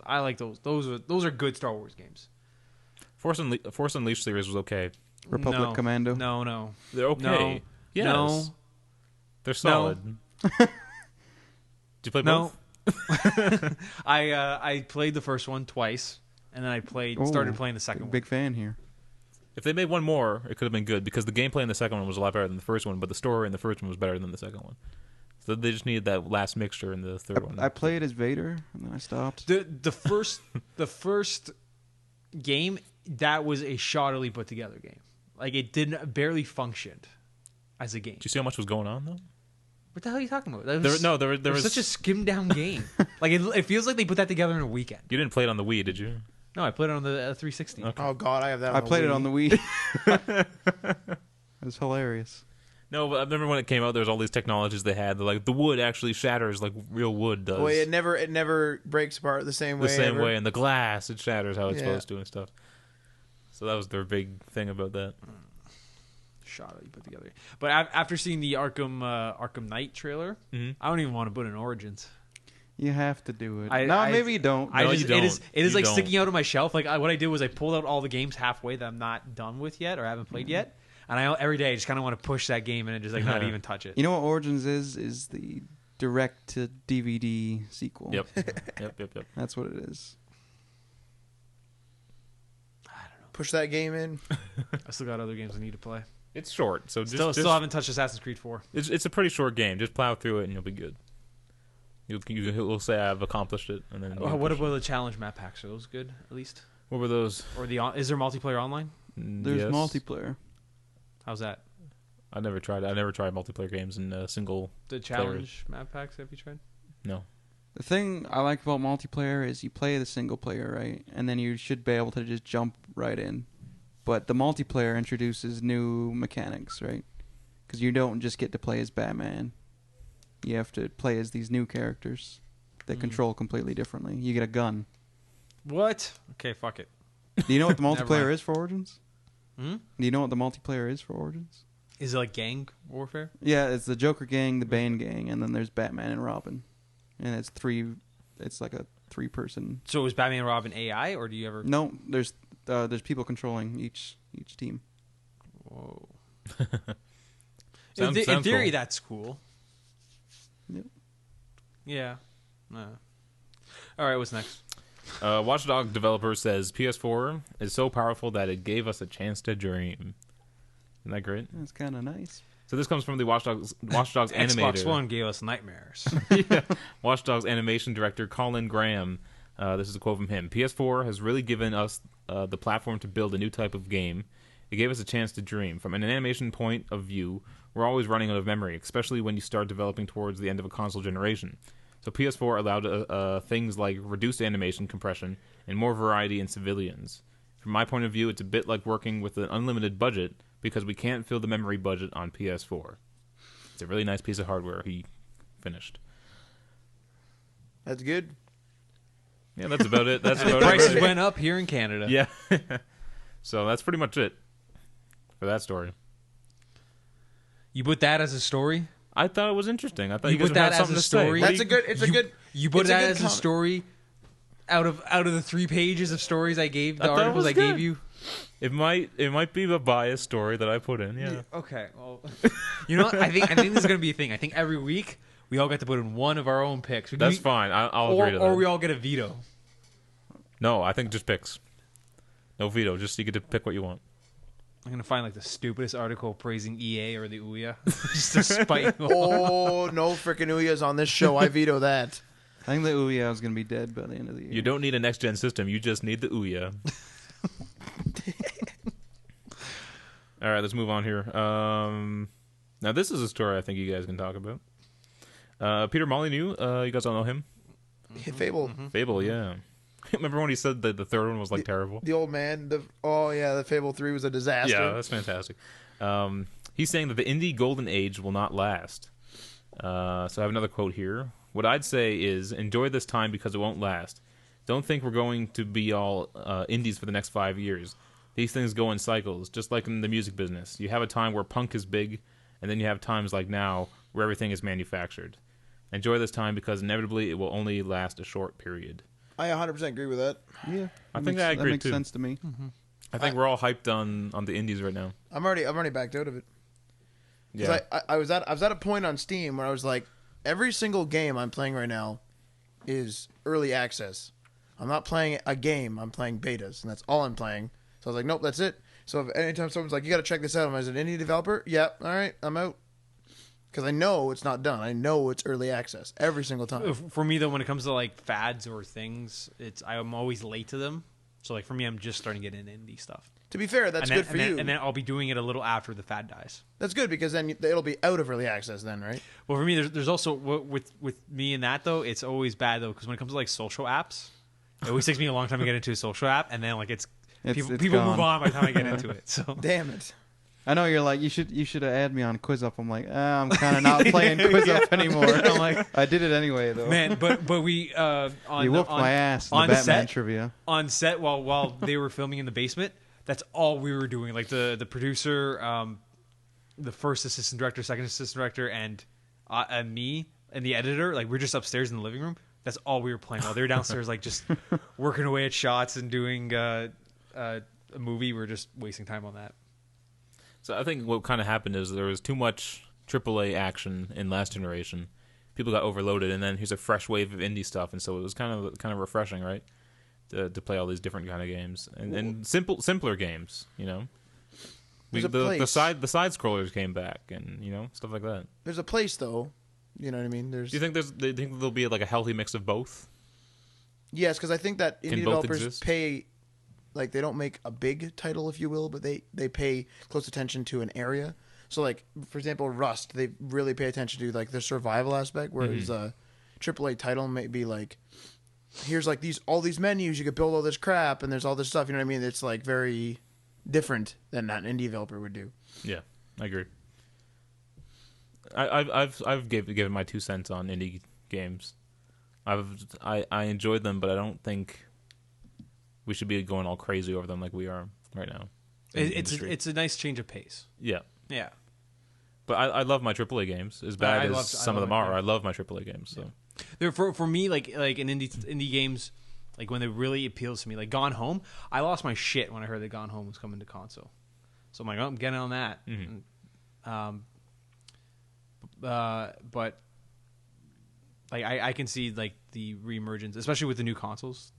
I like those. Those are good Star Wars games. Force Unleashed series was okay. Republic No. Commando? No. They're okay. No. Yes. No. They're solid. Did you play No. both? I played the first one twice, and then I started playing the second one. Big fan here. If they made one more, it could have been good because the gameplay in the second one was a lot better than the first one, but the story in the first one was better than the second one. So they just needed that last mixture in the third one. I played as Vader, and then I stopped. The first game, that was a shoddily put together game. Like it barely functioned as a game. Did you see how much was going on though? What the hell are you talking about? There was such a skimmed down game. Like it feels like they put that together in a weekend. You didn't play it on the Wii, did you? No, I played it on the 360. Okay. Oh God, I have that. I played it on the Wii. It was hilarious. No, but I remember when it came out, there was all these technologies they had. Like the wood actually shatters like real wood does. Boy, it never breaks apart the same way. the same ever. way, and the glass it shatters how it's Yeah. supposed to and stuff. So that was their big thing about that. Shoddily put together. But after seeing the Arkham Knight trailer, Mm-hmm. I don't even want to put in Origins. You have to do it. I- no, I- maybe you don't. No, you don't. It is You like don't. sticking out on my shelf. Like what I did was I pulled out all the games halfway that I'm not done with yet or haven't played yet, and every day I just kind of want to push that game and just like not even touch it. You know what Origins is the direct to DVD sequel. Yep. Yep. That's what it is. Push that game in. I still got other games I need to play. It's short, so Still haven't touched Assassin's Creed 4. It's a pretty short game. Just plow through it and you'll be good. You'll say I've accomplished it, and then you What push about the challenge map packs? Are those good at least? it. What were those? Or is there multiplayer online? There's Yes. multiplayer. How's that? I never tried multiplayer games in single. The challenge map packs? Have you tried? No. The thing I like about multiplayer is you play the single player, right? And then you should be able to just jump right in. But the multiplayer introduces new mechanics, right? Because you don't just get to play as Batman. You have to play as these new characters that control completely differently. You get a gun. What? Okay, fuck it. Do you know what the Never multiplayer mind. is for Origins? Hmm? Do you know what the multiplayer is for Origins? Is it like gang warfare? Yeah, it's the Joker gang, the Bane gang, and then there's Batman and Robin, and it's three. It's like a 3-person. So is Batman and Robin AI, or do you ever? No, there's people controlling each team. Whoa. Sounds in theory, cool. that's cool. Yep. Yeah. All right, what's next? Watchdog developer says PS4 is so powerful that it gave us a chance to dream. Isn't that great? That's kind of nice. So this comes from the Watch Dogs animator. Xbox One gave us nightmares. Yeah. Watch Dogs animation director Colin Graham. This is a quote from him. PS4 has really given us the platform to build a new type of game. It gave us a chance to dream. From an animation point of view, we're always running out of memory, especially when you start developing towards the end of a console generation. So PS4 allowed things like reduced animation compression and more variety in civilians. From my point of view, it's a bit like working with an unlimited budget because we can't fill the memory budget on PS4. It's a really nice piece of hardware he finished. That's good. Yeah, that's about it. That's And the about prices it. went up here in Canada. Yeah. So that's pretty much it for that story. You put that as a story? I thought it was interesting. I thought You you guys put would have that as something a to say. story? What do That's you- a good. It's a good. You put it's a that good as a comment. story out of the 3 pages of stories I gave, I the thought it articles was I good. gave you. It might be a biased story that I put in. Yeah. Okay, well, you know what? I think this is gonna be a thing. I think every week we all get to put in one of our own picks. That's fine. I'll Or, agree to or that. we all get a veto. No, I think just picks. No veto. Just you get to pick what you want. I'm gonna find like the stupidest article praising EA or the Ouya just to spite them. Oh, no freaking Ouya's on this show. I veto that. I think the Ouya is going to be dead by the end of the year. You don't need a next gen system. You just need the Ouya. All right, let's move on here. Now this is a story I think you guys can talk about. Peter Molyneux. You guys all know him. Fable. Fable, yeah. Remember when he said that the third one was like terrible? The old man. The Fable 3 was a disaster. Yeah, that's fantastic. He's saying that the indie golden age will not last. So I have another quote here. What I'd say is enjoy this time because it won't last. Don't think we're going to be all indies for the next 5 years. These things go in cycles, just like in the music business. You have a time where punk is big, and then you have times like now where everything is manufactured. Enjoy this time because inevitably it will only last a short period. I 100% agree with that. Yeah, I think I agree, that makes too. sense to me. I think we're all hyped on the indies right now. I'm already backed out of it. 'Cause Yeah. I was at a point on Steam where I was like, every single game I'm playing right now is early access. I'm not playing a game. I'm playing betas, and that's all I'm playing. So I was like, nope, that's it. So if anytime someone's like, you got to check this out, I'm like, is it an indie developer? Yep. All right, I'm out. Because I know it's not done. I know it's early access every single time. For me though, when it comes to like fads or things, I'm always late to them. So like for me, I'm just starting to get into indie stuff. To be fair, that's and then, good for you. And then I'll be doing it a little after the fad dies. That's good because then it'll be out of early access then, right? Well, for me, there's also with me and that though, it's always bad though because when it comes to like social apps, it always takes me a long time to get into a social app, and then like people gone. move on by the time I get into it. So Damn it. I know you're like you should have added me on Quiz Up. I'm like I'm kind of not playing Quiz Up anymore. I'm like I did it anyway though. man, but we on you whooped my ass in the on Batman set trivia. on set while they were filming in the basement. That's all we were doing. Like the producer, the first assistant director, second assistant director, and me and the editor. Like we're just upstairs in the living room. That's all we were playing while they were downstairs, like just working away at shots and doing a movie. We're just wasting time on that. So I think what kind of happened is there was too much AAA action in last generation. People got overloaded, and then here's a fresh wave of indie stuff, and so it was kind of refreshing, right? To play all these different kind of games and simpler games, you know. There's a The place. side scrollers came back, and you know, stuff like that. There's a place though. You know what I mean? There's Do you think there'll be like a healthy mix of both? Yes, because I think that Can indie both developers exist? pay, like they don't make a big title, if you will, but they pay close attention to an area. So, like for example, Rust, they really pay attention to like the survival aspect, whereas a AAA title may be like, here's like all these menus, you could build all this crap, and there's all this stuff. You know what I mean? It's like very different than an indie developer would do. Yeah, I agree. I've given my 2 cents on indie games. I enjoyed them, but I don't think we should be going all crazy over them like we are right now. in the industry. It's a nice change of pace. Yeah. Yeah. But I love my AAA games as bad as some of them are. I love my AAA games. So For me, like in indie games, like when it really appeals to me, like Gone Home, I lost my shit when I heard that Gone Home was coming to console. So I'm like, oh, I'm getting on that. Mm-hmm. But like I can see like the reemergence, especially with the new consoles.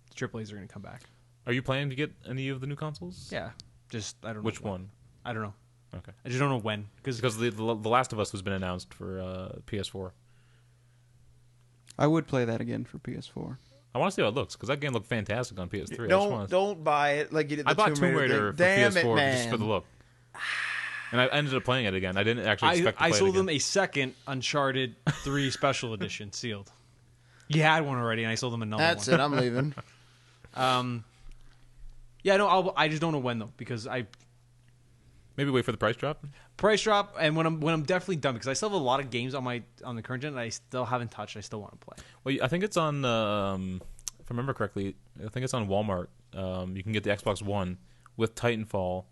The AAAs are going to come back. Are you planning to get any of the new consoles? Yeah, just I don't know Which one? I don't know. Okay. I just don't know when Because the Last of Us has been announced for PS4. I would play that again for PS4. I want to see how it looks because that game looked fantastic on PS3. Don't buy it like you did. I bought Tomb Raider for Damn PS4 it, man. just for the look, and I ended up playing it again. I didn't actually expect to play I sold it again. them a second Uncharted 3 Special Edition sealed. You had one already, and I sold them another That's one. it. I'm leaving. Yeah, no, I just don't know when though because Maybe wait for the price drop. price drop and when I'm definitely done because I still have a lot of games on the current gen that I still haven't touched. I still want to play. Well, I think it's on. If I remember correctly, I think it's on Walmart. You can get the Xbox One with Titanfall,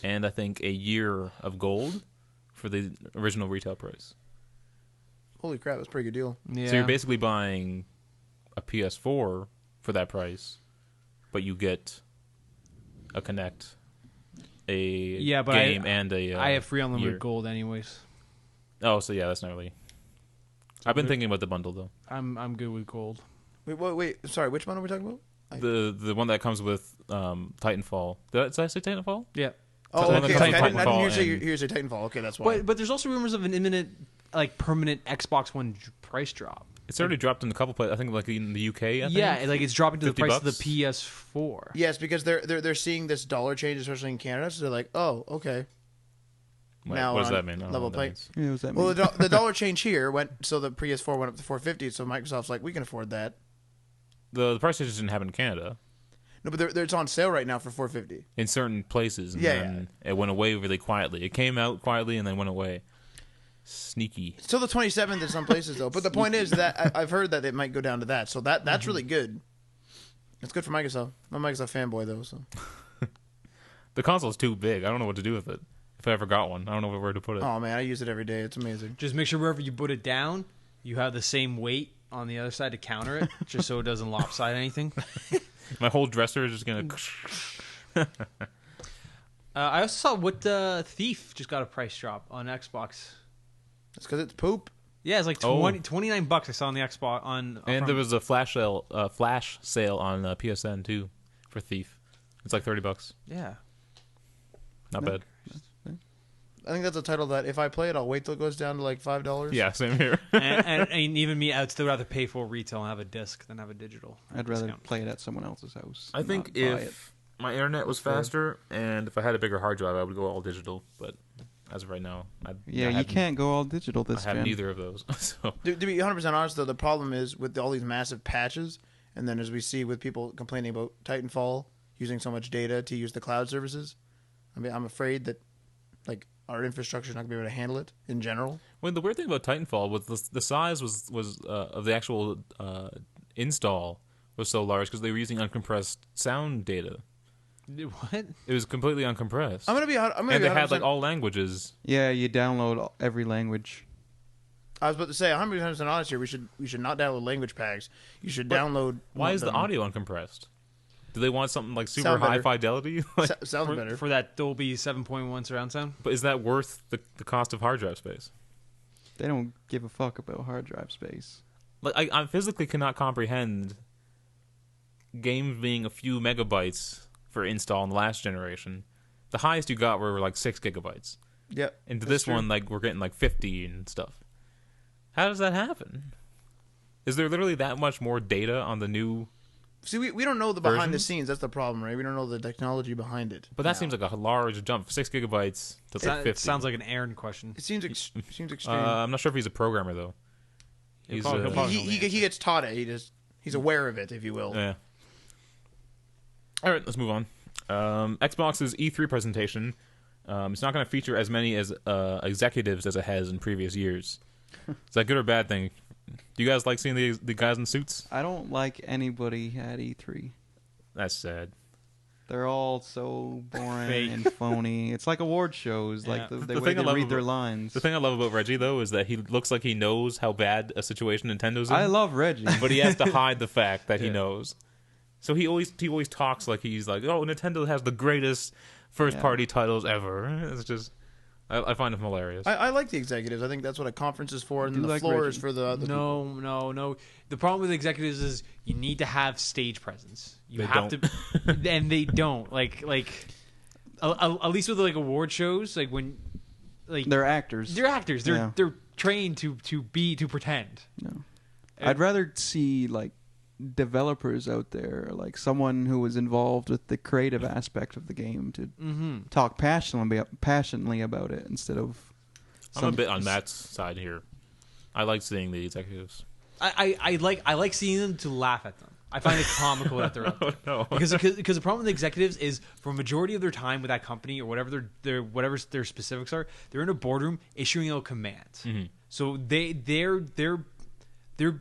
and I think a year of gold for the original retail price. Holy crap, that's a pretty good deal. Yeah. So you're basically buying a PS4 for that price, but you get a Kinect, a but game, and a. I have free unlimited year. gold anyways. Oh, so yeah, that's not really. I've been thinking about the bundle though. I'm good with gold. Wait. Sorry, which one are we talking about? The one that comes with Titanfall. Did I say Titanfall? Yeah. Oh, So okay. Titanfall I didn't hear you say and- here's a Titanfall. Okay, that's why. But there's also rumors of an imminent, like permanent Xbox One price drop. It's already dropped in a couple places. I think like in the UK. I think. Yeah, like it's dropping to the 50 price bucks? of the PS4. Yes, because they're seeing this dollar change, especially in Canada. So they're like, oh, okay. Wait, Now what does on that mean? I don't know level what that play. means. Yeah, what does that mean? Well, the dollar change here went so the PS4 went up to 450. So Microsoft's like, we can afford that. The price change didn't happen in Canada. No, but it's on sale right now for 450. In certain places, and Yeah, then it went away really quietly. It came out quietly and then went away. Sneaky. It's till the 27th in some places though. But the point is that I've heard that it might go down to that. So that's really good. It's good for Microsoft. I'm a Microsoft fanboy though. So The console's too big. I don't know what to do with it. If I ever got one, I don't know where to put it. oh man, I use it every day. It's amazing. Just make sure wherever you put it down, you have the same weight on the other side to counter it, just so it doesn't lopside anything. My whole dresser is just gonna. I also saw what Thief just got a price drop on Xbox. It's because it's poop. Yeah, it's like Oh. $29 I saw on the Xbox on. And there was a flash sale on PSN too for Thief. It's like $30. yeah. Not bad. I think that's a title that if I play it, I'll wait till it goes down to like $5. Yeah, same here. and even me, I'd still rather pay full retail and have a disc than have a digital. I'd rather discount. play it at someone else's house. I think not buy it. if my internet was faster and if I had a bigger hard drive, I would go all digital. But as of right now, Yeah, you can't go all digital I this have gen. neither of those. So To be 100% honest, though, the problem is with all these massive patches, and then as we see with people complaining about Titanfall using so much data to use the cloud services, I mean, I'm afraid that like our infrastructure is not going to be able to handle it in general. well, the weird thing about Titanfall was the size was of the actual install was so large because they were using uncompressed sound data. What? It was completely uncompressed. I'm going to be. I'm going and to they be. had like 100%. all languages. Yeah, you download every language. I was about to say 100% honest here. We should not download language packs. You should download. Why is the them. audio uncompressed? Do they want something like super Sound high better. fidelity? Like, Sounds better. For that Dolby 7.1 surround sound? but is that worth the cost of hard drive space? They don't give a fuck about hard drive space. Like I physically cannot comprehend games being a few megabytes for install in the last generation. The highest you got were like 6 gigabytes. Yep. Into that's this true. one, like we're getting like 50 and stuff. How does that happen? Is there literally that much more data on the new? See, we don't know the behind the versions? scenes. That's the problem, right? We don't know the technology behind it. But that seems like a large jump, 6 gigabytes to like 50. It sounds like an Aaron question. It seems seems extreme. I'm not sure if he's a programmer though. He'll He's probably- he'll probably- he gets taught it. He's aware of it, if you will. yeah. All right, let's move on. Xbox's E3 presentation. It's not going to feature as many as executives as it has in previous years. Is that good or bad thing? Do you guys like seeing the guys in suits? I don't like anybody at E3. That's sad. They're all so boring Fake. and phony. It's like award shows. Yeah. Like the The way thing I they love read their about- lines. The thing I love about Reggie though is that he looks like he knows how bad a situation Nintendo's in. I love Reggie. but he has to hide the fact that he Yeah. knows. So he always talks like he's like, oh, Nintendo has the greatest first party titles ever. It's just, I find him hilarious. I like the executives. I think that's what a conference is for, and do the like floor Reggie. is for the other people. No. The problem with executives is you need to have stage presence. You They have don't. to, and they don't. Like at least with like award shows, like when like They're actors. they're actors. Yeah. They're trained to pretend. No. I'd rather see like developers out there, like someone who was involved with the creative aspect of the game to talk passionately about it instead of. I'm a bit on Matt's side here. I like seeing the executives. I like seeing them to laugh at them. I find it comical that they're up there. No. Because the problem with executives is for a majority of their time with that company or whatever whatever their specifics are, they're in a boardroom issuing out commands. So they're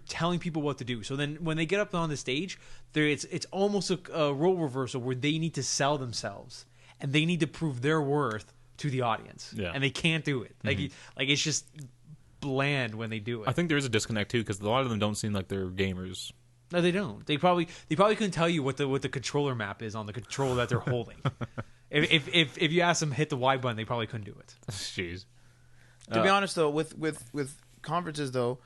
telling people what to do. So then when they get up on the stage, it's almost a role reversal where they need to sell themselves and they need to prove their worth to the audience. Yeah. And they can't do it. Like it's just bland when they do it. I think there is a disconnect too because a lot of them don't seem like they're gamers. No, they don't. They probably couldn't tell you what the controller map is on the controller that they're holding. if you ask them hit the Y button, they probably couldn't do it. Jeez. To be honest, though, with conferences, though,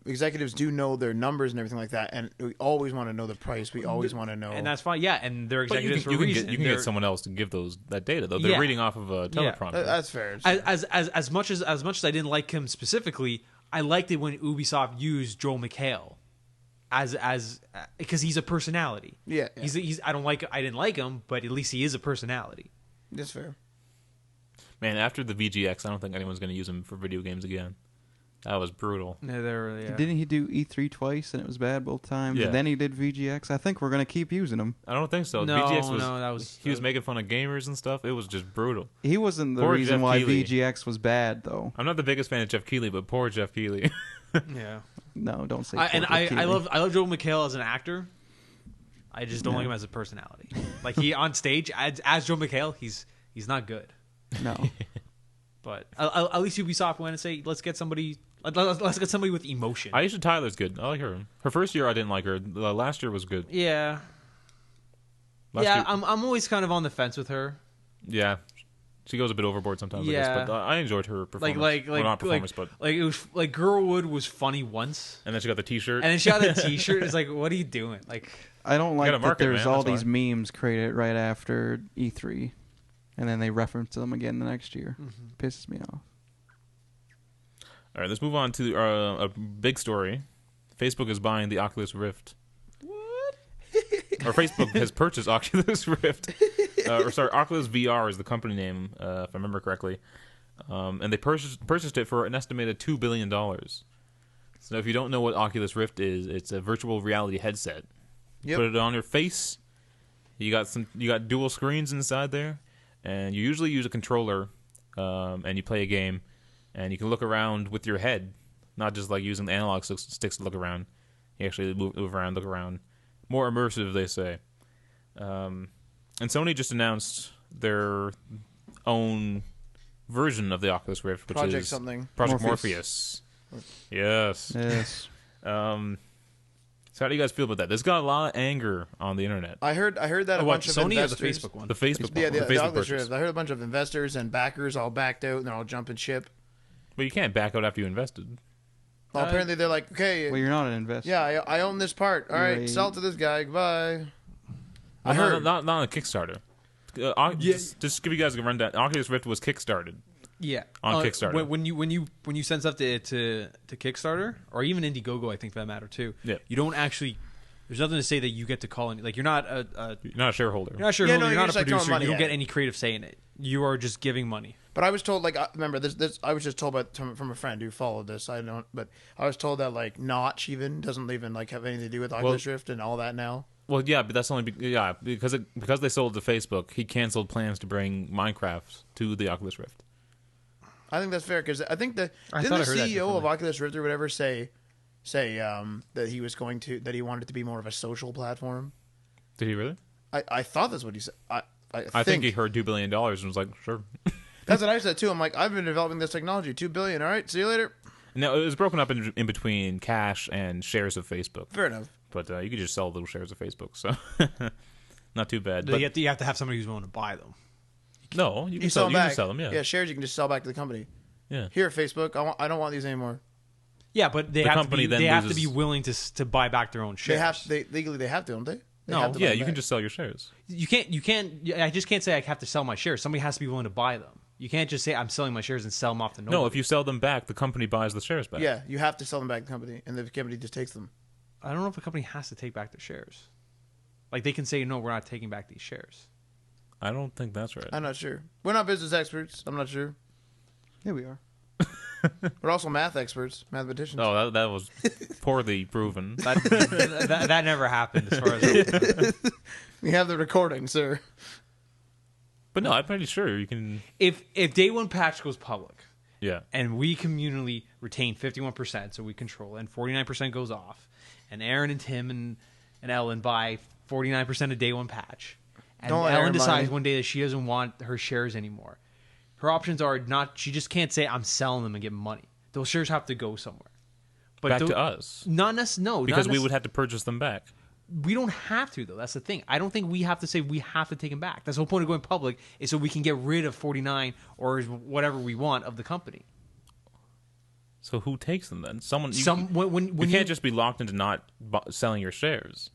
executives do know their numbers and everything like that, and we always want to know the price. We always want to know. And that's fine. Yeah, and they're But executives you can for a reason. get They're- someone else to give that data though. They're Yeah. reading off of a teleprompter. That's fair. as much as I didn't like him specifically, I liked it when Ubisoft used Joel McHale as because he's a personality. Yeah. He's I didn't like him, but at least he is a personality. That's fair. Man, after the VGX, I don't think anyone's going to use him for video games again. That was brutal. Didn't he do E3 twice and it was bad both times? Yeah. And then he did VGX. I think we're gonna keep using him. I don't think so. No, VGX was, no, that was- he was making fun of gamers and stuff. It was just brutal. He wasn't the Poor reason Jeff why Keighley. VGX was bad, though. I'm not the biggest fan of Jeff Keighley, but poor Jeff Keighley. Yeah. No, don't say. I Keighley. love Joel McHale as an actor. I just don't like him as a personality. Like he on stage as Joel McHale, he's not good. No. But at least Ubisoft went and say, let's get somebody with emotion. Aisha Tyler's good. I like her. Her first year, I didn't like her. The last year was good. Yeah. Last Yeah, year- I'm always kind of on the fence with her. yeah. She goes a bit overboard sometimes. I Yeah. guess, but I enjoyed her performance. Like Well, not performance, but like it was like Girlwood was funny once, and then she got the T-shirt. and then she got a T-shirt. It's like, what are you doing? Like, I don't like gotta that market, there's man, all that's these memes created right after E3, and then they reference them again the next year. Pisses me off. All right, let's move on to a big story. Facebook is buying the Oculus Rift. What? Or Facebook has purchased Oculus Rift. Oculus VR is the company name, if I remember correctly. And they purchased it for an estimated $2 billion. So if you don't know what Oculus Rift is, it's a virtual reality headset. You Yep. put it on your face. You got dual screens inside there, and you usually use a controller, and you play a game, and you can look around with your head, not just like using the analog sticks to look around. You actually move around, look around. More immersive, they say. And Sony just announced their own version of the Oculus Rift, which Project is something. Project Morpheus. Yes. Yes. So how do you guys feel about that? There's got a lot of anger on the internet. I heard that a what, bunch of Sony or the investors. Facebook one? The Facebook, Yeah, the the Facebook Oculus purchase. Rift. I heard a bunch of investors and backers all backed out, and they're all jumping ship. But you can't back out after you invested. Well, apparently they're like, okay, Well, you're not an investor. yeah, I own this part. All right, Right. sell it to this guy. Goodbye. I Well, heard. not on a Kickstarter. Just give you guys a rundown. Oculus Rift was kickstarted. yeah, On Kickstarter. When you send stuff to Kickstarter or even Indiegogo, I think for that matter too. Yeah. You don't actually. There's nothing to say that you get to call in. Like you're not You're not a shareholder. you're not sure. Yeah, no, you're you're not just, a like, throwing producer. money You don't at get it. any creative say in it. You are just giving money. But I was told, like, remember this. I was just told from a friend who followed this. I don't, but I was told that like Notch even doesn't even like have anything to do with Oculus Rift and all that now. Well, yeah, but that's only because they sold to Facebook. He canceled plans to bring Minecraft to the Oculus Rift. I think that's fair because I think didn't thought the I heard that CEO of differently. Oculus Rift or whatever say that he was going to that he wanted it to be more of a social platform. Did he really? I thought that's what he said. I think he heard $2 billion and was like, sure. That's what I said too. I'm like, I've been developing this technology. $2 billion. All right, see you later. No, it was broken up in between cash and shares of Facebook. Fair enough. But you could just sell little shares of Facebook, so not too bad. But you have to have somebody who's willing to buy them. No, you can sell sell, them you back. can sell them, yeah. Yeah, shares you can just sell back to the company. Yeah. Here, Facebook, I don't want these anymore. Yeah, but they The have company to be, then they have to loses- be willing to buy back their own shares. Legally they have to, don't they? They No. have to buy Yeah, them you can back. just sell your shares. You can't. I just can't say I have to sell my shares. Somebody has to be willing to buy them. You can't just say I'm selling my shares and sell them off to nobody. No, if you sell them back, the company buys the shares back. Yeah, you have to sell them back to the company, and the company just takes them. I don't know if a company has to take back their shares. Like they can say no, we're not taking back these shares. I don't think that's right. I'm not sure. We're not business experts. I'm not sure. Yeah, we are. We're also math experts, mathematicians. Oh, that was poorly proven. That never happened as far as I'm concerned. We have the recording, sir. But no, I'm pretty sure you can. If day one patch goes public Yeah. and we communally retain 51%, so we control, and 49% goes off, and Aaron and Tim and Ellen buy 49% of day one patch, and Don't let Ellen Aaron buy decides it. one day that she doesn't want her shares anymore. Her options are not. She just can't say I'm selling them and get money. Those shares have to go somewhere. But Back to us. Not necessarily. No, Because we would have to purchase them back. We don't have to, though. That's the thing. I don't think we have to say we have to take them back. That's the whole point of going public, is so we can get rid of 49 or whatever we want of the company. So who takes them then? Someone. When you can't just be locked into not selling your shares.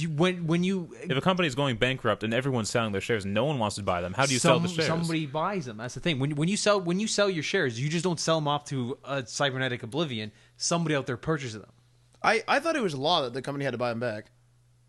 when you If a company is going bankrupt and everyone's selling their shares and no one wants to buy them, how do you sell the shares? Somebody buys them. That's the thing. When you sell your shares, you just don't sell them off to a cybernetic oblivion. Somebody out there purchases them. I thought it was law that the company had to buy them back.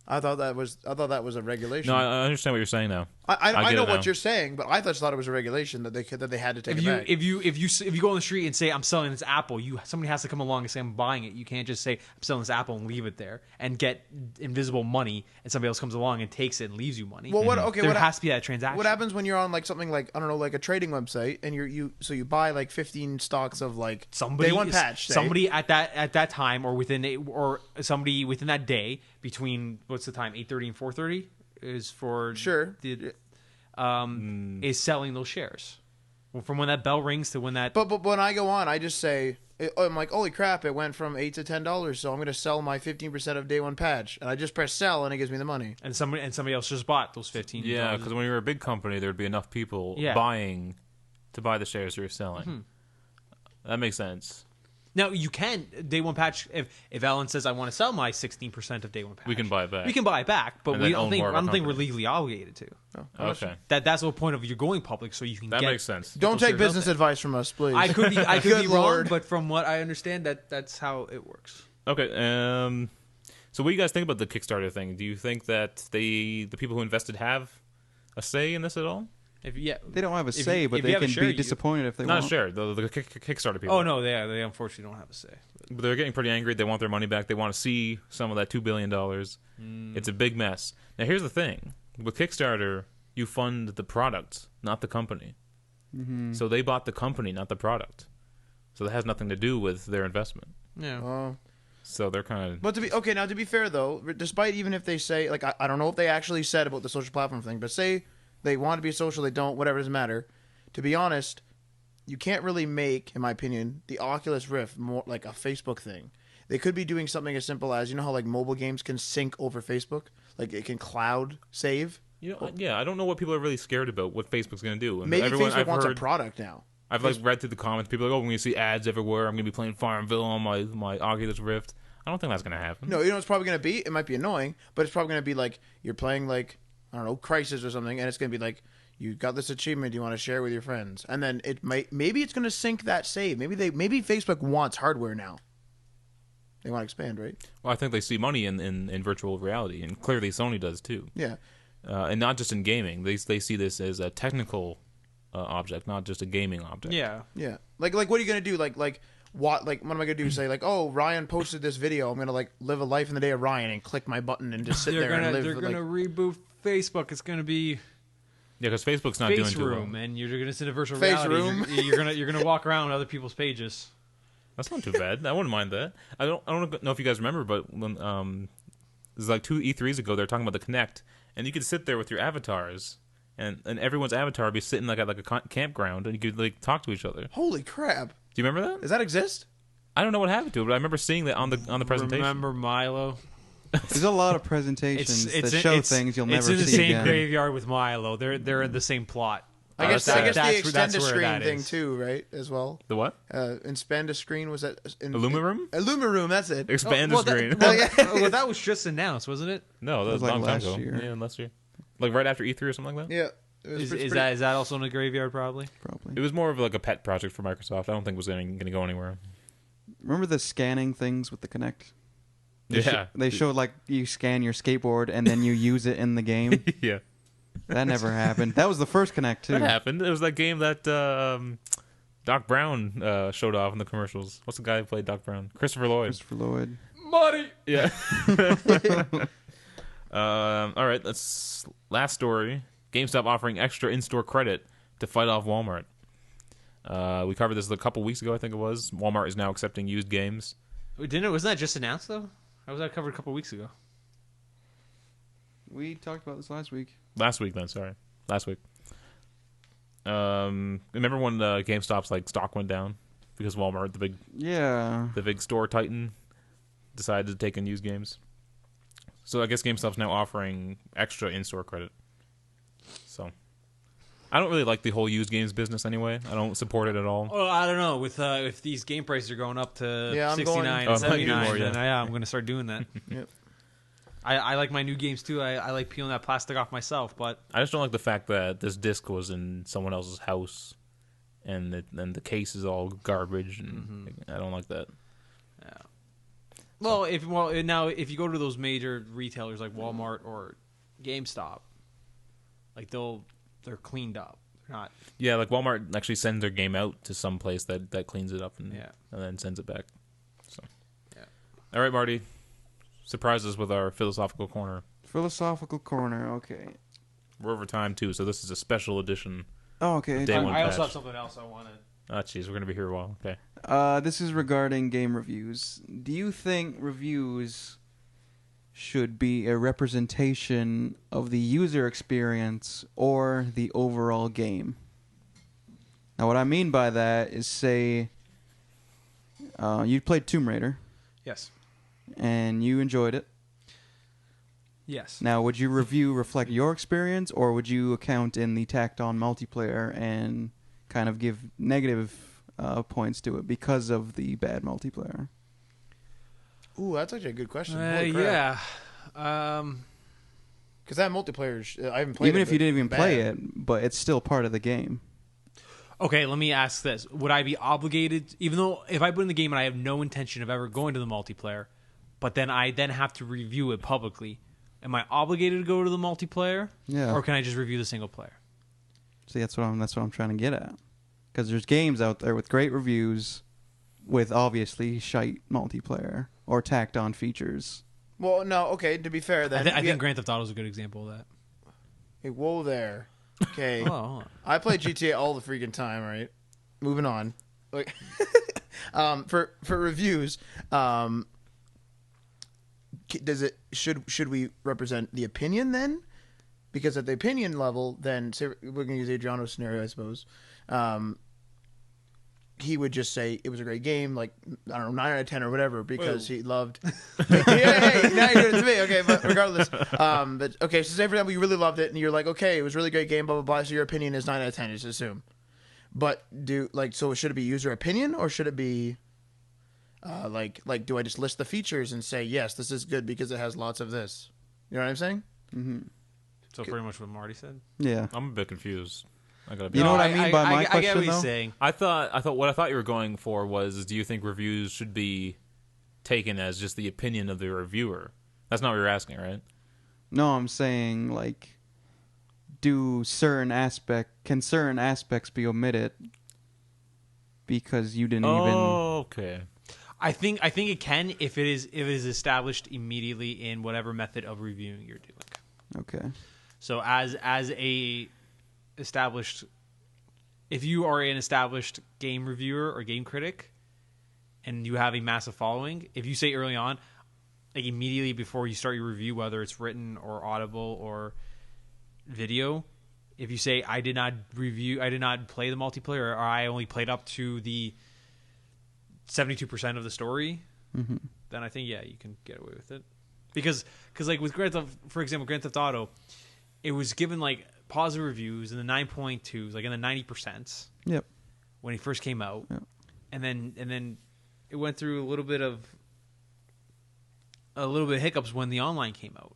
I thought that was a regulation. No, I understand what you're saying now. I get know it what now. you're saying, but I thought it was a regulation that they had to take If it back. you go on the street and say I'm selling this apple, somebody has to come along and say I'm buying it. You can't just say I'm selling this apple and leave it there and get invisible money, and somebody else comes along and takes it and leaves you money. Well, what? Okay, there what has to be that transaction. What happens when you're on like something like I don't know, like a trading website, and you buy like 15 stocks of like Somebody day one patch. Say. Somebody at that time or somebody within that day between what's the time 8:30 and 4:30 is for Sure. is selling those shares. Well, from when that bell rings to when that. But when I go on, I just say I'm like, holy crap! It went from $8 to $10, so I'm going to sell my 15% of day one patch, and I just press sell, and it gives me the money. and somebody else just bought those 15. Yeah, because when you're a big company, there'd be enough people Yeah. buying to buy the shares you're selling. Mm-hmm. That makes sense. Now you can day one patch if Ellen says I want to sell my 16% of day one patch. We can buy it back. We can buy it back, but And we then don't own think more of I a don't think we're company. legally obligated to. Okay, That's the whole point of you're going public, so you can that get. makes sense. Don't those take shares out business there. advice from us, please. I could be Good wrong, Lord. but from what I understand, that's how it works. Okay, so what do you guys think about the Kickstarter thing? Do you think that the people who invested have a say in this at all? They don't have a If say, you- but if they you have a can share, be you- disappointed if they Not want. a share. The Kickstarter people. Oh no, they unfortunately don't have a say. But they're getting pretty angry. They want their money back. They want to see some of that $2 billion. It's a big mess. Now, here's the thing. With Kickstarter, you fund the product, not the company. Mm-hmm. So they bought the company, not the product. So that has nothing to do with their investment. Yeah. So they're kind of... But to be fair though, despite even if they say like I don't know if they actually said about the social platform thing, but say they want to be social, they don't, whatever, doesn't matter. To be honest, you can't really make, in my opinion, the Oculus Rift more like a Facebook thing. They could be doing something as simple as, you know how like mobile games can sync over Facebook, like it can cloud save. I don't know what people are really scared about. What Facebook's going to do. And Maybe Facebook I've wants heard, a product now. I've read through the comments. People are like, "Oh, I'm going to see ads everywhere. I'm going to be playing Farmville on my Oculus Rift." I don't think that's going to happen. No, you know what it's probably going to be? It might be annoying, but it's probably going to be like you're playing like, I don't know, Crisis or something, and it's going to be like, you got this achievement you want to share with your friends. And then maybe it's going to sync that save. Maybe Facebook wants hardware now. They want to expand, right? Well, I think they see money in virtual reality, and clearly Sony does too. Yeah. And not just in gaming. They see this as a technical object, not just a gaming object. Yeah. Yeah. Like what are you going to do? Like what am I going to do? Say like, "Oh, Ryan posted this video. I'm going to like live a life in the day of Ryan and click my button and just sit there and live." They're gonna reboot Facebook. It's gonna be Yeah, because Facebook's not doing Face too well. Room, and you're gonna sit in virtual Face reality. Room. You're gonna walk around on other people's pages. That's not too bad. I wouldn't mind that. I don't know if you guys remember, but when was like 2 E3s ago. They're talking about the Kinect, and you could sit there with your avatars, and everyone's avatar would be sitting like at like a campground, and you could like talk to each other. Holy crap! Do you remember that? Does that exist? I don't know what happened to it, but I remember seeing that on the presentation. Remember Milo? There's a lot of presentations that show things you'll never see again. It's in the same again. graveyard with Milo. They're in the same plot. I guess the that's extend a where screen that thing is. too, right? As well. The what? Expand a screen was that in Illumiroom? Illumiroom, that's it. Expand well, the screen. Well, that was just announced, wasn't it? No, that was like a long time last ago. year. Yeah, last year. Like right after E3 or something like that? Yeah. It was Is that also in the graveyard? Probably. It was more of like a pet project for Microsoft. I don't think it was going to go anywhere. Remember the scanning things with the Kinect? Yeah. They showed like you scan your skateboard and then you use it in the game. Yeah. That never happened. That was the first Kinect too. That happened. It was that game that Doc Brown showed off in the commercials. What's the guy who played Doc Brown? Christopher Lloyd. Christopher Lloyd. Marty. Yeah. All right. That's last story. GameStop offering extra in-store credit to fight off Walmart. We covered this a couple weeks ago, I think it was. Walmart is now accepting used games. Wasn't that just announced though? How was that covered a couple weeks ago? We talked about this last week. Last week. Remember when GameStop's like stock went down because Walmart, the big store titan, decided to take in used games. So I guess GameStop's now offering extra in-store credit. So I don't really like the whole used games business anyway. I don't support it at all. Well, I don't know. With if these game prices are going up to Yeah, I'm 69 going- and 79, more, yeah. then I'm going to start doing that. Yep. I like my new games too. I like peeling that plastic off myself, but I just don't like the fact that this disc was in someone else's house, and the case is all garbage, and I don't like that. now if you go to those major retailers like Walmart or GameStop, like they're cleaned up. They're not. Yeah, like Walmart actually sends their game out to some place that cleans it up and then sends it back. So, yeah. All right, Marty, surprise us with our philosophical corner. Philosophical Corner. Okay. We're over time too, so this is a special edition. Oh, okay. Day one I also patch. have something else I wanted. Ah, jeez, we're gonna be here a while. Okay. This is regarding game reviews. Do you think reviews should be a representation of the user experience or the overall game? Now, what I mean by that is, say, you played Tomb Raider Yes. and you enjoyed it. Yes. Now, would your review reflect your experience, or would you account in the tacked-on multiplayer and kind of give negative points to it because of the bad multiplayer? Ooh, that's actually a good question. Holy crap. Yeah. Because that multiplayer, I haven't played Even it. if you didn't even play bad. it, but it's still part of the game. Okay, let me ask this. Would I be obligated, even though if I put in the game and I have no intention of ever going to the multiplayer, but then I have to review it publicly, am I obligated to go to the multiplayer? Yeah. Or can I just review the single player? See, that's what I'm trying to get at. Because there's games out there with great reviews, with obviously shite multiplayer or tacked on features. Well, no, okay, to be fair, then. I think Grand Theft Auto is a good example of that. Hey, whoa there. Okay. Hold on. I play GTA all the freaking time, right? Moving on. Like, for reviews, should we represent the opinion then? Because at the opinion level, then say we're going to use Adriano's scenario, I suppose. He would just say it was a great game, like, I don't know, 9 out of 10 or whatever, because he loved. Hey, now you're doing it to me. Okay, but regardless, but okay, so say for example you really loved it, and you're like, okay, it was a really great game, blah blah blah. So your opinion is 9 out of 10, just assume. But so should it be user opinion, or should it be like do I just list the features and say yes, this is good because it has lots of this? You know what I'm saying? Mm-hmm. So pretty much what Marty said. Yeah. I'm a bit confused. I gotta be You know what honest. I mean by my I get question, what he's though? saying. I thought what I thought you were going for was, do you think reviews should be taken as just the opinion of the reviewer? That's not what you're asking, right? No, I'm saying, like, can certain aspects be omitted because you didn't even... Okay. I think it can if it is established immediately in whatever method of reviewing you're doing. Okay. So as a established, if you are an established game reviewer or game critic and you have a massive following, if you say early on, like immediately before you start your review, whether it's written or audible or video, if you say I did not play the multiplayer, or I only played up to the 72% of the story, then I think you can get away with it. Because like with for example, Grand Theft Auto, it was given like positive reviews in the 9.2s, like in the 90%. Yep. When he first came out, Yep. and then it went through a little bit of hiccups when the online came out.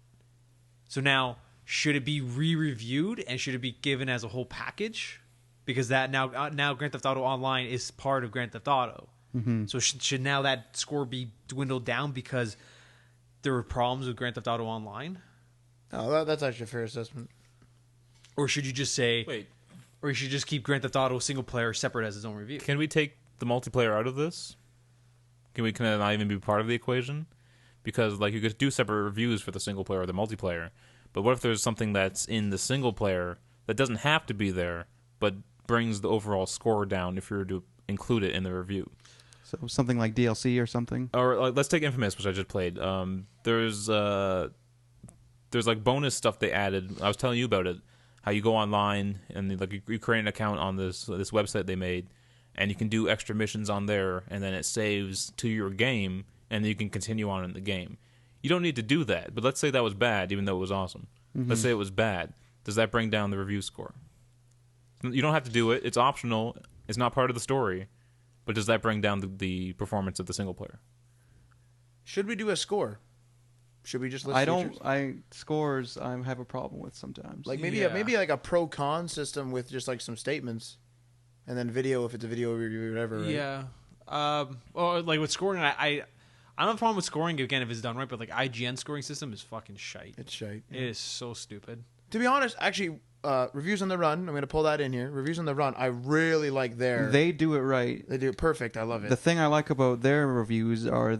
So now, should it be re-reviewed and should it be given as a whole package? Because that now Grand Theft Auto Online is part of Grand Theft Auto. Mm-hmm. So should now that score be dwindled down because there were problems with Grand Theft Auto Online? Oh, that's actually a fair assessment. Or should you just say, Wait, or you should just keep Grand Theft Auto single player separate as its own review? can we take the multiplayer out of this? Can it not even be part of the equation? Because like you could do separate reviews for the single player or the multiplayer, but what if there's something that's in the single player that doesn't have to be there, but brings the overall score down if you were to include it in the review? So something like DLC or something. Or like, let's take Infamous, which I just played. There's like bonus stuff they added. I was telling you about it. How you go online and like you create an account on this website they made, and you can do extra missions on there, and then it saves to your game, and then you can continue on in the game. You don't need to do that, but let's say that was bad, even though it was awesome. Let's say it was bad. Does that bring down the review score? You don't have to do it. It's optional. It's not part of the story. But does that bring down the performance of the single player? Should we do a score? Should we just list features? Scores I have a problem with sometimes. Like maybe like a pro con system with just like some statements, and then video if it's a video review or whatever. Right? Yeah. Or like with scoring, I don't have a problem with scoring again if it's done right, but like IGN scoring system is fucking shite. It's shite. It is so stupid. To be honest, actually, reviews on the run. I'm going to pull that in here. Reviews on the run. I really like their. They do it right. They do it perfect. I love it. The thing I like about their reviews are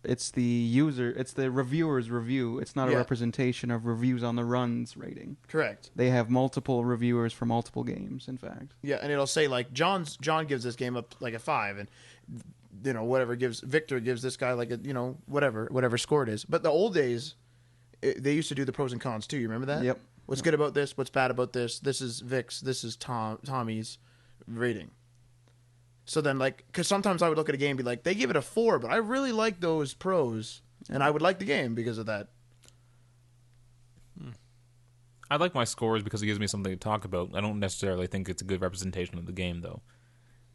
it's the reviewer's review. It's not a representation of reviews on the run's rating. Correct. They have multiple reviewers for multiple games, in fact. Yeah, and it'll say like John gives this game up like a 5, and Victor gives this guy like a whatever score it is. But the old days, they used to do the pros and cons too. You remember that? Yep. What's good about this? What's bad about this? This is Vic's. This is Tommy's rating. So then, like, because sometimes I would look at a game and be like, they give it a 4, but I really like those pros, and I would like the game because of that. I like my scores because it gives me something to talk about. I don't necessarily think it's a good representation of the game, though.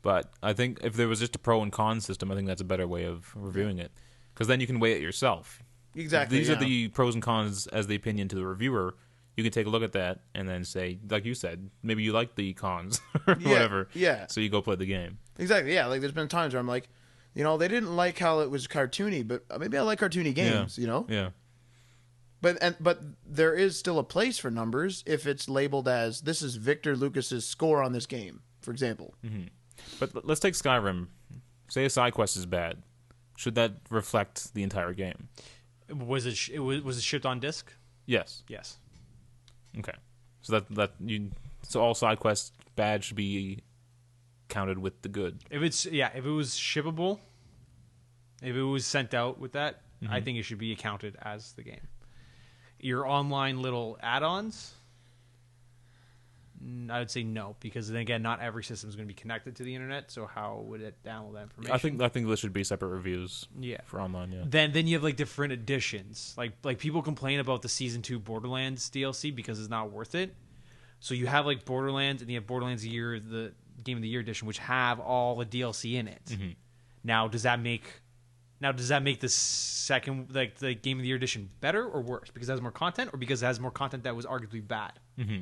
But I think if there was just a pro and con system, I think that's a better way of reviewing it. Because then you can weigh it yourself. Exactly. These are the pros and cons as the opinion to the reviewer. You can take a look at that and then say, like you said, maybe you like the cons or whatever. Yeah. So you go play the game. Exactly. Yeah. Like there's been times where I'm like, they didn't like how it was cartoony, but maybe I like cartoony games. Yeah. But there is still a place for numbers if it's labeled as this is Victor Lucas's score on this game, for example. Mm-hmm. But let's take Skyrim. Say a side quest is bad. Should that reflect the entire game? Was it shipped on disc? Yes. Yes. Okay. So so all side quests bad should be counted with the good. If it was shippable, if it was sent out with that, I think it should be accounted as the game. Your online little add-ons, I would say no, because then again, not every system is going to be connected to the internet. So how would it download that information? I think there should be separate reviews. Yeah. For online. Yeah. Then you have like different editions. Like people complain about the Season 2 Borderlands DLC because it's not worth it. So you have like Borderlands, and you have Borderlands the Game of the Year edition, which have all the DLC in it. Mm-hmm. Now does that make the second, like the Game of the Year edition, better or worse because it has more content, or because it has more content that was arguably bad? Mm-hmm.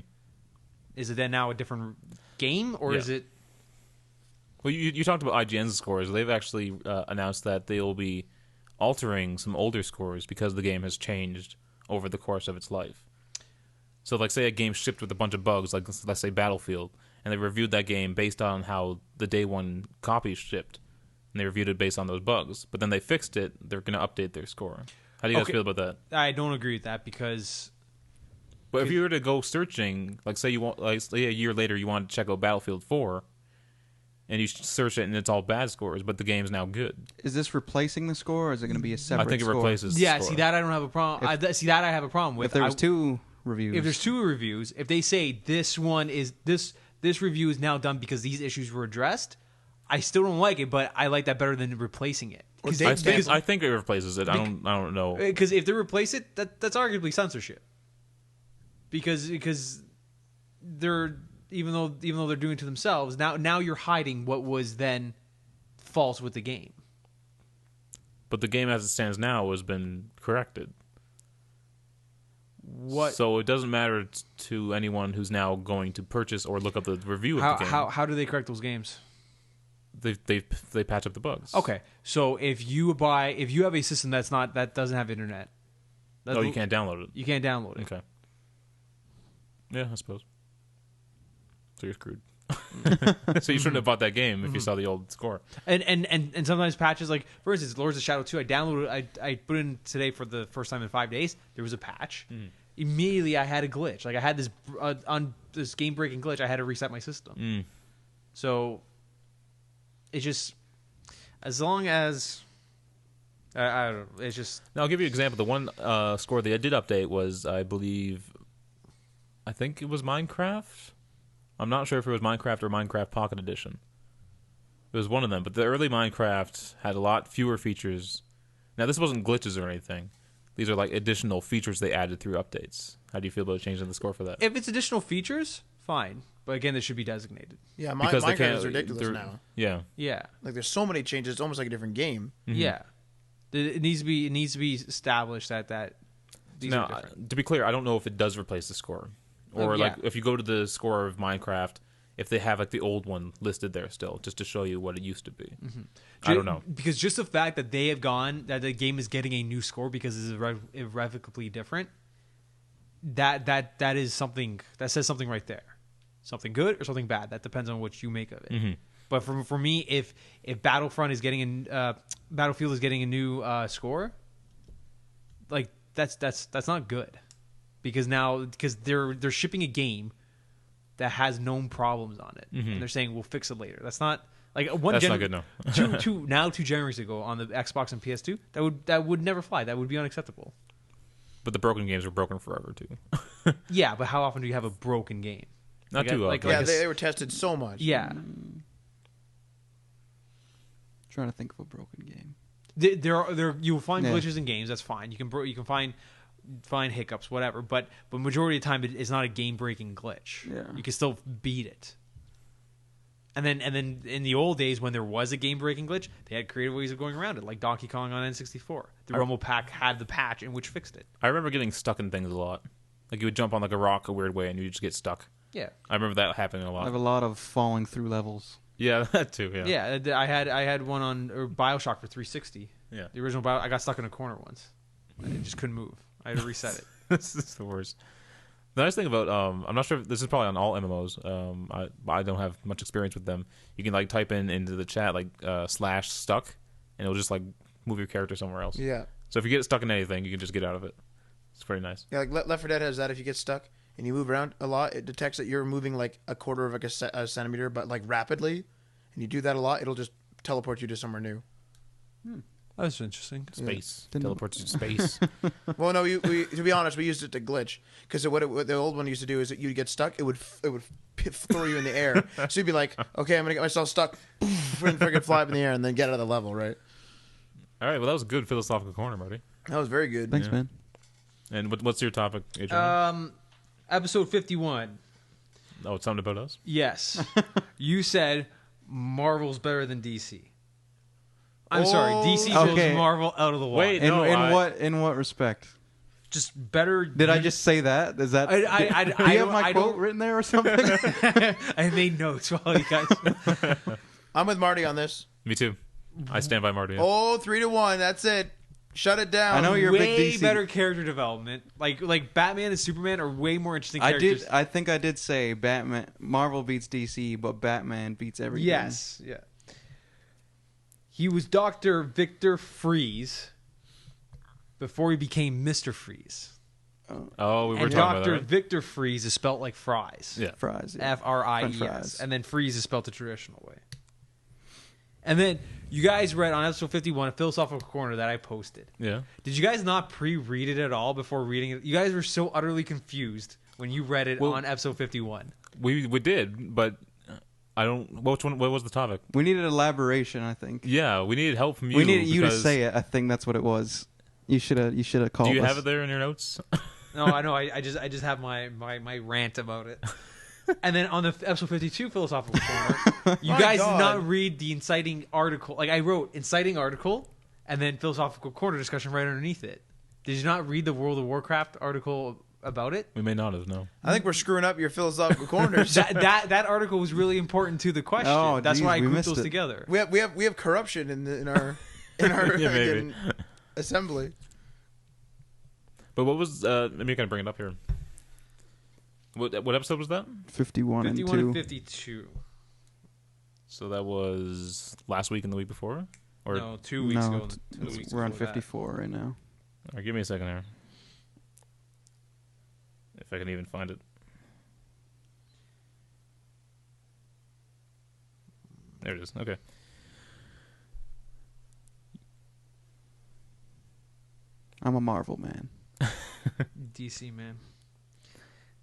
Is it then now a different game, or is it? Well, you talked about IGN's scores. They've actually announced that they will be altering some older scores because the game has changed over the course of its life. So, like, say a game shipped with a bunch of bugs, like let's say Battlefield, and they reviewed that game based on how the day one copy shipped, and they reviewed it based on those bugs. But then they fixed it; they're going to update their score. How do you guys feel about that? I don't agree with that because. But if you were to go searching, like say a year later you want to check out Battlefield 4, and you search it and it's all bad scores, but the game's now good. Is this replacing the score, or is it going to be a separate I think it score? replaces the Yeah, score. see that I don't have a problem. See that I have a problem with. If there was two reviews. If there's 2 reviews, if they say this one is this review is now done because these issues were addressed, I still don't like it, but I like that better than replacing it. Or I think it replaces it. I don't know. Because if they replace it, that's arguably censorship. Because they're even though they're doing it to themselves, now you're hiding what was then false with the game. But the game as it stands now has been corrected. What? So it doesn't matter to anyone who's now going to purchase or look up the review of the game. How do they correct those games? They patch up the bugs. Okay, so if you have a system that doesn't have internet, You can't download it. You can't download it. Okay. Yeah, I suppose. So you're screwed. So you shouldn't have bought that game if you saw the old score. And sometimes patches, like for instance, Lords of Shadow 2, I downloaded, I put in today for the first time in 5 days. There was a patch. Immediately, I had a glitch. Like I had this on this game breaking glitch. I had to reset my system. So it's just as long as I don't know. It's just. Now I'll give you an example. The one score they did update was, I think it was Minecraft. I'm not sure if it was Minecraft or Minecraft Pocket Edition. It was one of them, but the early Minecraft had a lot fewer features. Now, this wasn't glitches or anything. These are like additional features they added through updates. How do you feel about changing the score for that? If it's additional features, fine. But again, they should be designated. Yeah, Because they Minecraft can't- is ridiculous they're- now. Yeah. Yeah. Like there's so many changes, it's almost like a different game. Yeah. It needs to be established that these are Now, different. to be clear, I don't know if it does replace the score. Or yeah. like if you go to the score of Minecraft, if they have like the old one listed there still, just to show you what it used to be. I don't know. Because just the fact that they have gone, that the game is getting a new score because it's irrevocably different, that is something, that says something right there. Something good or something bad. That depends on what you make of it. But for me, if Battlefront is getting Battlefield is getting a new score, like that's not good. Because they're shipping a game that has known problems on it, and they're saying we'll fix it later. That's not like That's not good, no. 2 generations ago on the Xbox and PS2. That would never fly. That would be unacceptable. But the broken games are broken forever too. Yeah, but how often do you have a broken game? Not too often. Yeah, they were tested so much. Yeah, Trying to think of a broken game. there you'll find Yeah. glitches in games. That's fine. You can find hiccups, whatever. But majority of the time, it's not a game breaking glitch. Yeah. You can still beat it. And then in the old days when there was a game breaking glitch, they had creative ways of going around it, like Donkey Kong on N64. The Rumble Pack had the patch in which fixed it. I remember getting stuck in things a lot. Like you would jump on like a rock a weird way and you just get stuck. Yeah. I remember that happening a I lot. have a lot of falling through levels. Yeah, that too. Yeah. Yeah, I had one on BioShock for 360. Yeah. The original I got stuck in a corner once. I just couldn't move. I had to reset it. This is the worst. The nice thing about I'm not sure if this is probably on all MMOs. I don't have much experience with them. You can like type into the chat like /stuck, and it'll just like move your character somewhere else. Yeah. So if you get stuck in anything, you can just get out of it. It's pretty nice. Yeah, like Left 4 Dead has that. If you get stuck and you move around a lot, it detects that you're moving like a quarter of like a centimeter, but like rapidly. And you do that a lot, it'll just teleport you to somewhere new. That's interesting. Space Didn't- teleports you to space. Well, no, we to be honest, we used it to glitch because what the old one used to do is that you'd get stuck, it would throw you in the air. So you'd be like, okay, I'm gonna get myself stuck, and freaking fly up in the air and then get out of the level, right? All right. Well, that was a good philosophical corner, Marty. That was very good. Thanks, Yeah. man. And what's your topic, Adriano? Episode 51. Oh, it's something about us. Yes. You said Marvel's better than DC. I'm sorry, DC Okay. blows Marvel out of the water. Wait, In, No, in what respect? Just better. Did I just say that? Is that? I do you have my quote don't- written there or something? I made notes while you guys. I'm with Marty on this. Me too. I stand by Marty. Oh, 3-1. That's it. Shut it down. I know you're a big way DC. better character development. Like Batman and Superman are way more interesting characters. I think I did say Batman. Marvel beats DC, but Batman beats everything. Yes. Yeah. He was Dr. Victor Freeze before he became Mr. Freeze. Oh, we were And talking about that. Dr. Right? Victor Freeze is spelt like fries. Yeah. Fries. Yeah. F-R-I-E-S. French fries. And then Freeze is spelled the traditional way. And then you guys read on episode 51 a Philosophical Corner that I posted. Yeah. Did you guys not pre-read it at all before reading it? You guys were so utterly confused when you read it on episode 51. We did, but I don't. What was the topic? We needed elaboration, I think. Yeah, we needed help from you. We needed you to because- say it. I think that's what it was. You should have called. Do you us. have it there in your notes? No, I know. I just have my rant about it. And then on the episode 52 Philosophical Corner, you My guys God. did not read the inciting article. Like, I wrote inciting article and then Philosophical Corner discussion right underneath it. Did you not read the World of Warcraft article about it? We may not have. No. I think we're screwing up your philosophical corners. That article was really important to the question. Oh, That's geez, why I we grouped missed those it. together. we have corruption in our Yeah, maybe. fucking assembly. But what was? Let me kind of bring it up here. What episode was that? 51 and 51 2. and 52. So that was last week and the week before, or No, 2 weeks No, ago. and 2 weeks We're on before that. 54 right now. All right, give me a second here. If I can even find it. There it is. Okay. I'm a Marvel man. DC, man.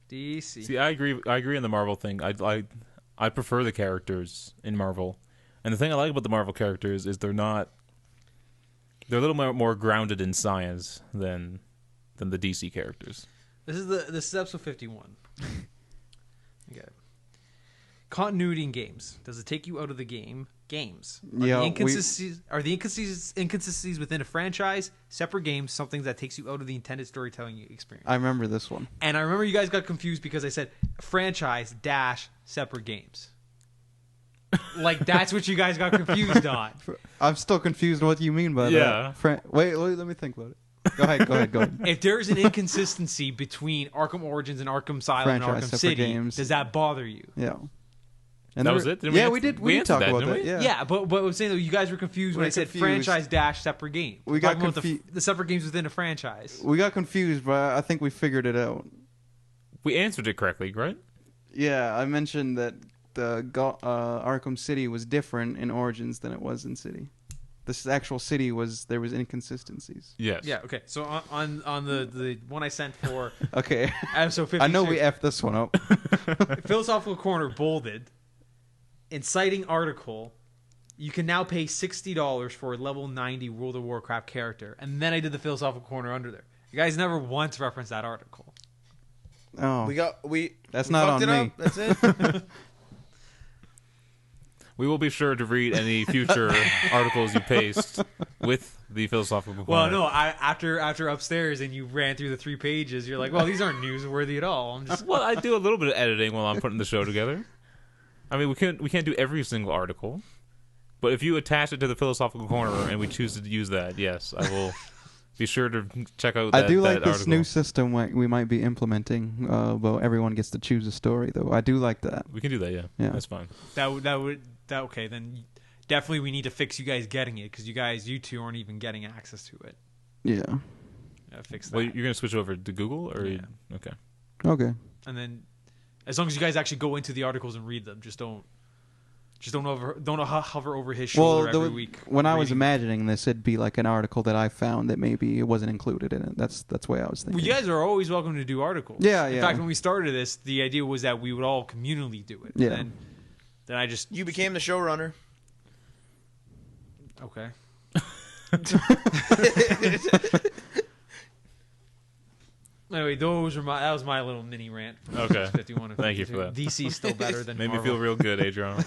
DC. See, I agree. I agree on the Marvel thing. I prefer the characters in Marvel, and the thing I like about the Marvel characters is they're a little more grounded in science than the DC characters. This is episode 51. Okay. Continuity in games. Does it take you out of the game? Games. Yeah, Are the inconsistencies within a franchise, separate games, something that takes you out of the intended storytelling experience? I remember this one. And I remember you guys got confused because I said franchise dash separate games. Like, that's what you guys got confused on. I'm still confused what you mean by Yeah. that. Wait, let me think about it. Go ahead. If there's an inconsistency between Arkham Origins and Arkham Asylum and Franchise, Arkham separate City, games. does that bother you? Yeah. That there- was it? Didn't Yeah, we we did. answer- We we did answered talk that, about didn't that. we? Yeah. Yeah, but I was saying, though, you guys were confused when We're I said confused. franchise dash separate game. We got Talking about confu- the separate games within a franchise. We got confused, but I think we figured it out. We answered it correctly, right? Yeah, I mentioned that the Arkham City was different in Origins than it was in City. This actual city there was inconsistencies. Yes. Yeah, okay. So on the one I sent for Okay. episode 56, I know we effed this one up. Philosophical Corner bolded, inciting article, you can now pay $60 for a level 90 World of Warcraft character. And then I did the Philosophical Corner under there. You guys never once referenced that article. Oh, That's we not fucked on it me. up. That's it. We will be sure to read any future articles you paste with the Philosophical Corner. Well, no, after upstairs and you ran through the 3 pages, you're like, well, these aren't newsworthy at all. I'm just Well, I do a little bit of editing while I'm putting the show together. I mean, we can't do every single article, but if you attach it to the Philosophical Corner and we choose to use that, yes, I will be sure to check out that I do like that this article. new system we might be implementing, but everyone gets to choose a story, though. I do like that. We can do that, yeah. Yeah. That's fine. okay, then definitely we need to fix you guys getting it because you two aren't even getting access to it. Yeah. Fix that. Well, you're going to switch over to Google? Or Yeah. Okay. Okay. And then as long as you guys actually go into the articles and read them, just don't hover over his shoulder every week. When I was reading. imagining this, it'd be like an article that I found that maybe it wasn't included in it. That's the way I was thinking. Well, you guys are always welcome to do articles. Yeah, In yeah. fact, when we started this, the idea was that we would all communally do it. Yeah. And then I just You became the showrunner. okay. Anyway, that was my little mini rant. For Okay. 51 and Thank you 52. for that. DC's still better than Made me Marvel. feel real good, Adriano.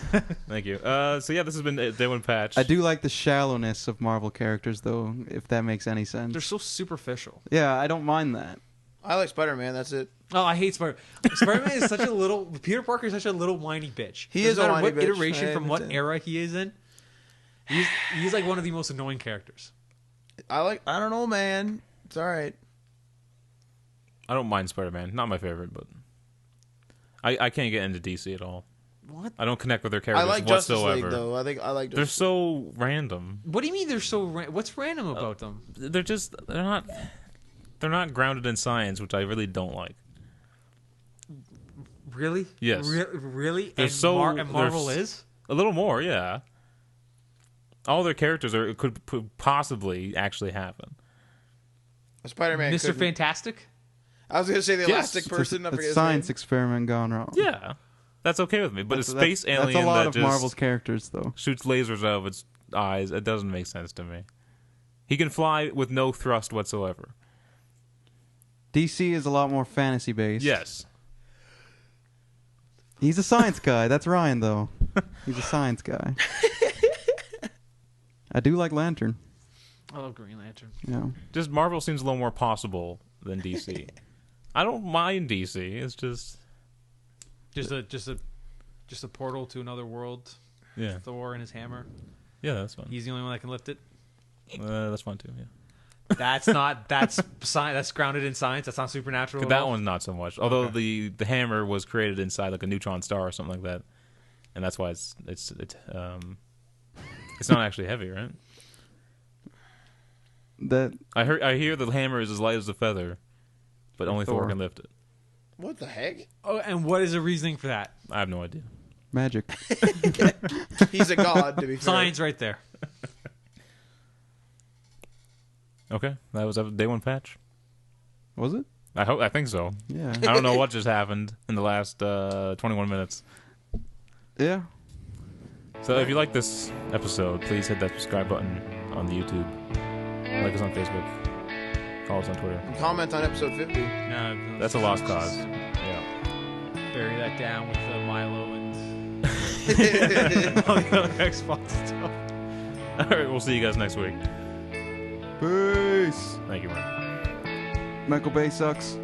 Thank you. So yeah, this has been Day One Patch. I do like the shallowness of Marvel characters, though, if that makes any sense. They're so superficial. Yeah, I don't mind that. I like Spider-Man. That's it. Oh, I hate Spider. Spider-Man is such a little. Peter Parker is such a little whiny bitch. He Doesn't is a matter whiny what bitch. iteration I from what understand. era he is in. He's like one of the most annoying characters. I don't know, man. It's all right. I don't mind Spider-Man. Not my favorite, but I can't get into DC at all. What? I don't connect with their I characters like Justice whatsoever. League though. I think I like. They're Justice so random. What do you mean they're so? What's random about them? They're not grounded in science, which I really don't like. Really? Yes. Really? They're And so- and Marvel they're is? A little more, yeah. all their characters could possibly actually happen. Spider-Man. Mr. Fantastic. I was gonna say the Yes. elastic person. I forget It's his science name. experiment gone wrong. Yeah, that's okay with me. But a space alien That's a lot that of just Marvel's characters, though. shoots lasers out of its eyes, it doesn't make sense to me. He can fly with no thrust whatsoever. DC is a lot more fantasy based. Yes. He's a science guy. That's Ryan, though. He's a science guy. I do like Lantern. I love Green Lantern. Yeah. Just Marvel seems a little more possible than DC. I don't mind DC. It's just Just a portal to another world. yeah, Thor and his hammer. yeah, that's fun. He's the only one that can lift it. That's fun too. Yeah, That's science. That's grounded in science. That's not supernatural. that at all. one's not so much. Although Okay. the hammer was created inside like a neutron star or something like that, and that's why it's not actually heavy, right? That I hear the hammer is as light as a feather, but only Thor Thor. can lift it. What the heck? Oh, and what is the reasoning for that? I have no idea. magic. He's a god, to be fair. Science, right there. Okay, that was a day one patch. Was it? I think so. Yeah. I don't know what just happened in the last 21 minutes. Yeah. So if you like this episode, please hit that subscribe button on the YouTube. Like us on Facebook. Follow us on Twitter. And comment on episode 50. No, That's a lost cause. Yeah. Bury that down with Milo and all the other Xbox stuff. All right, we'll see you guys next week. Peace. Thank you, Rant. Michael Bay sucks.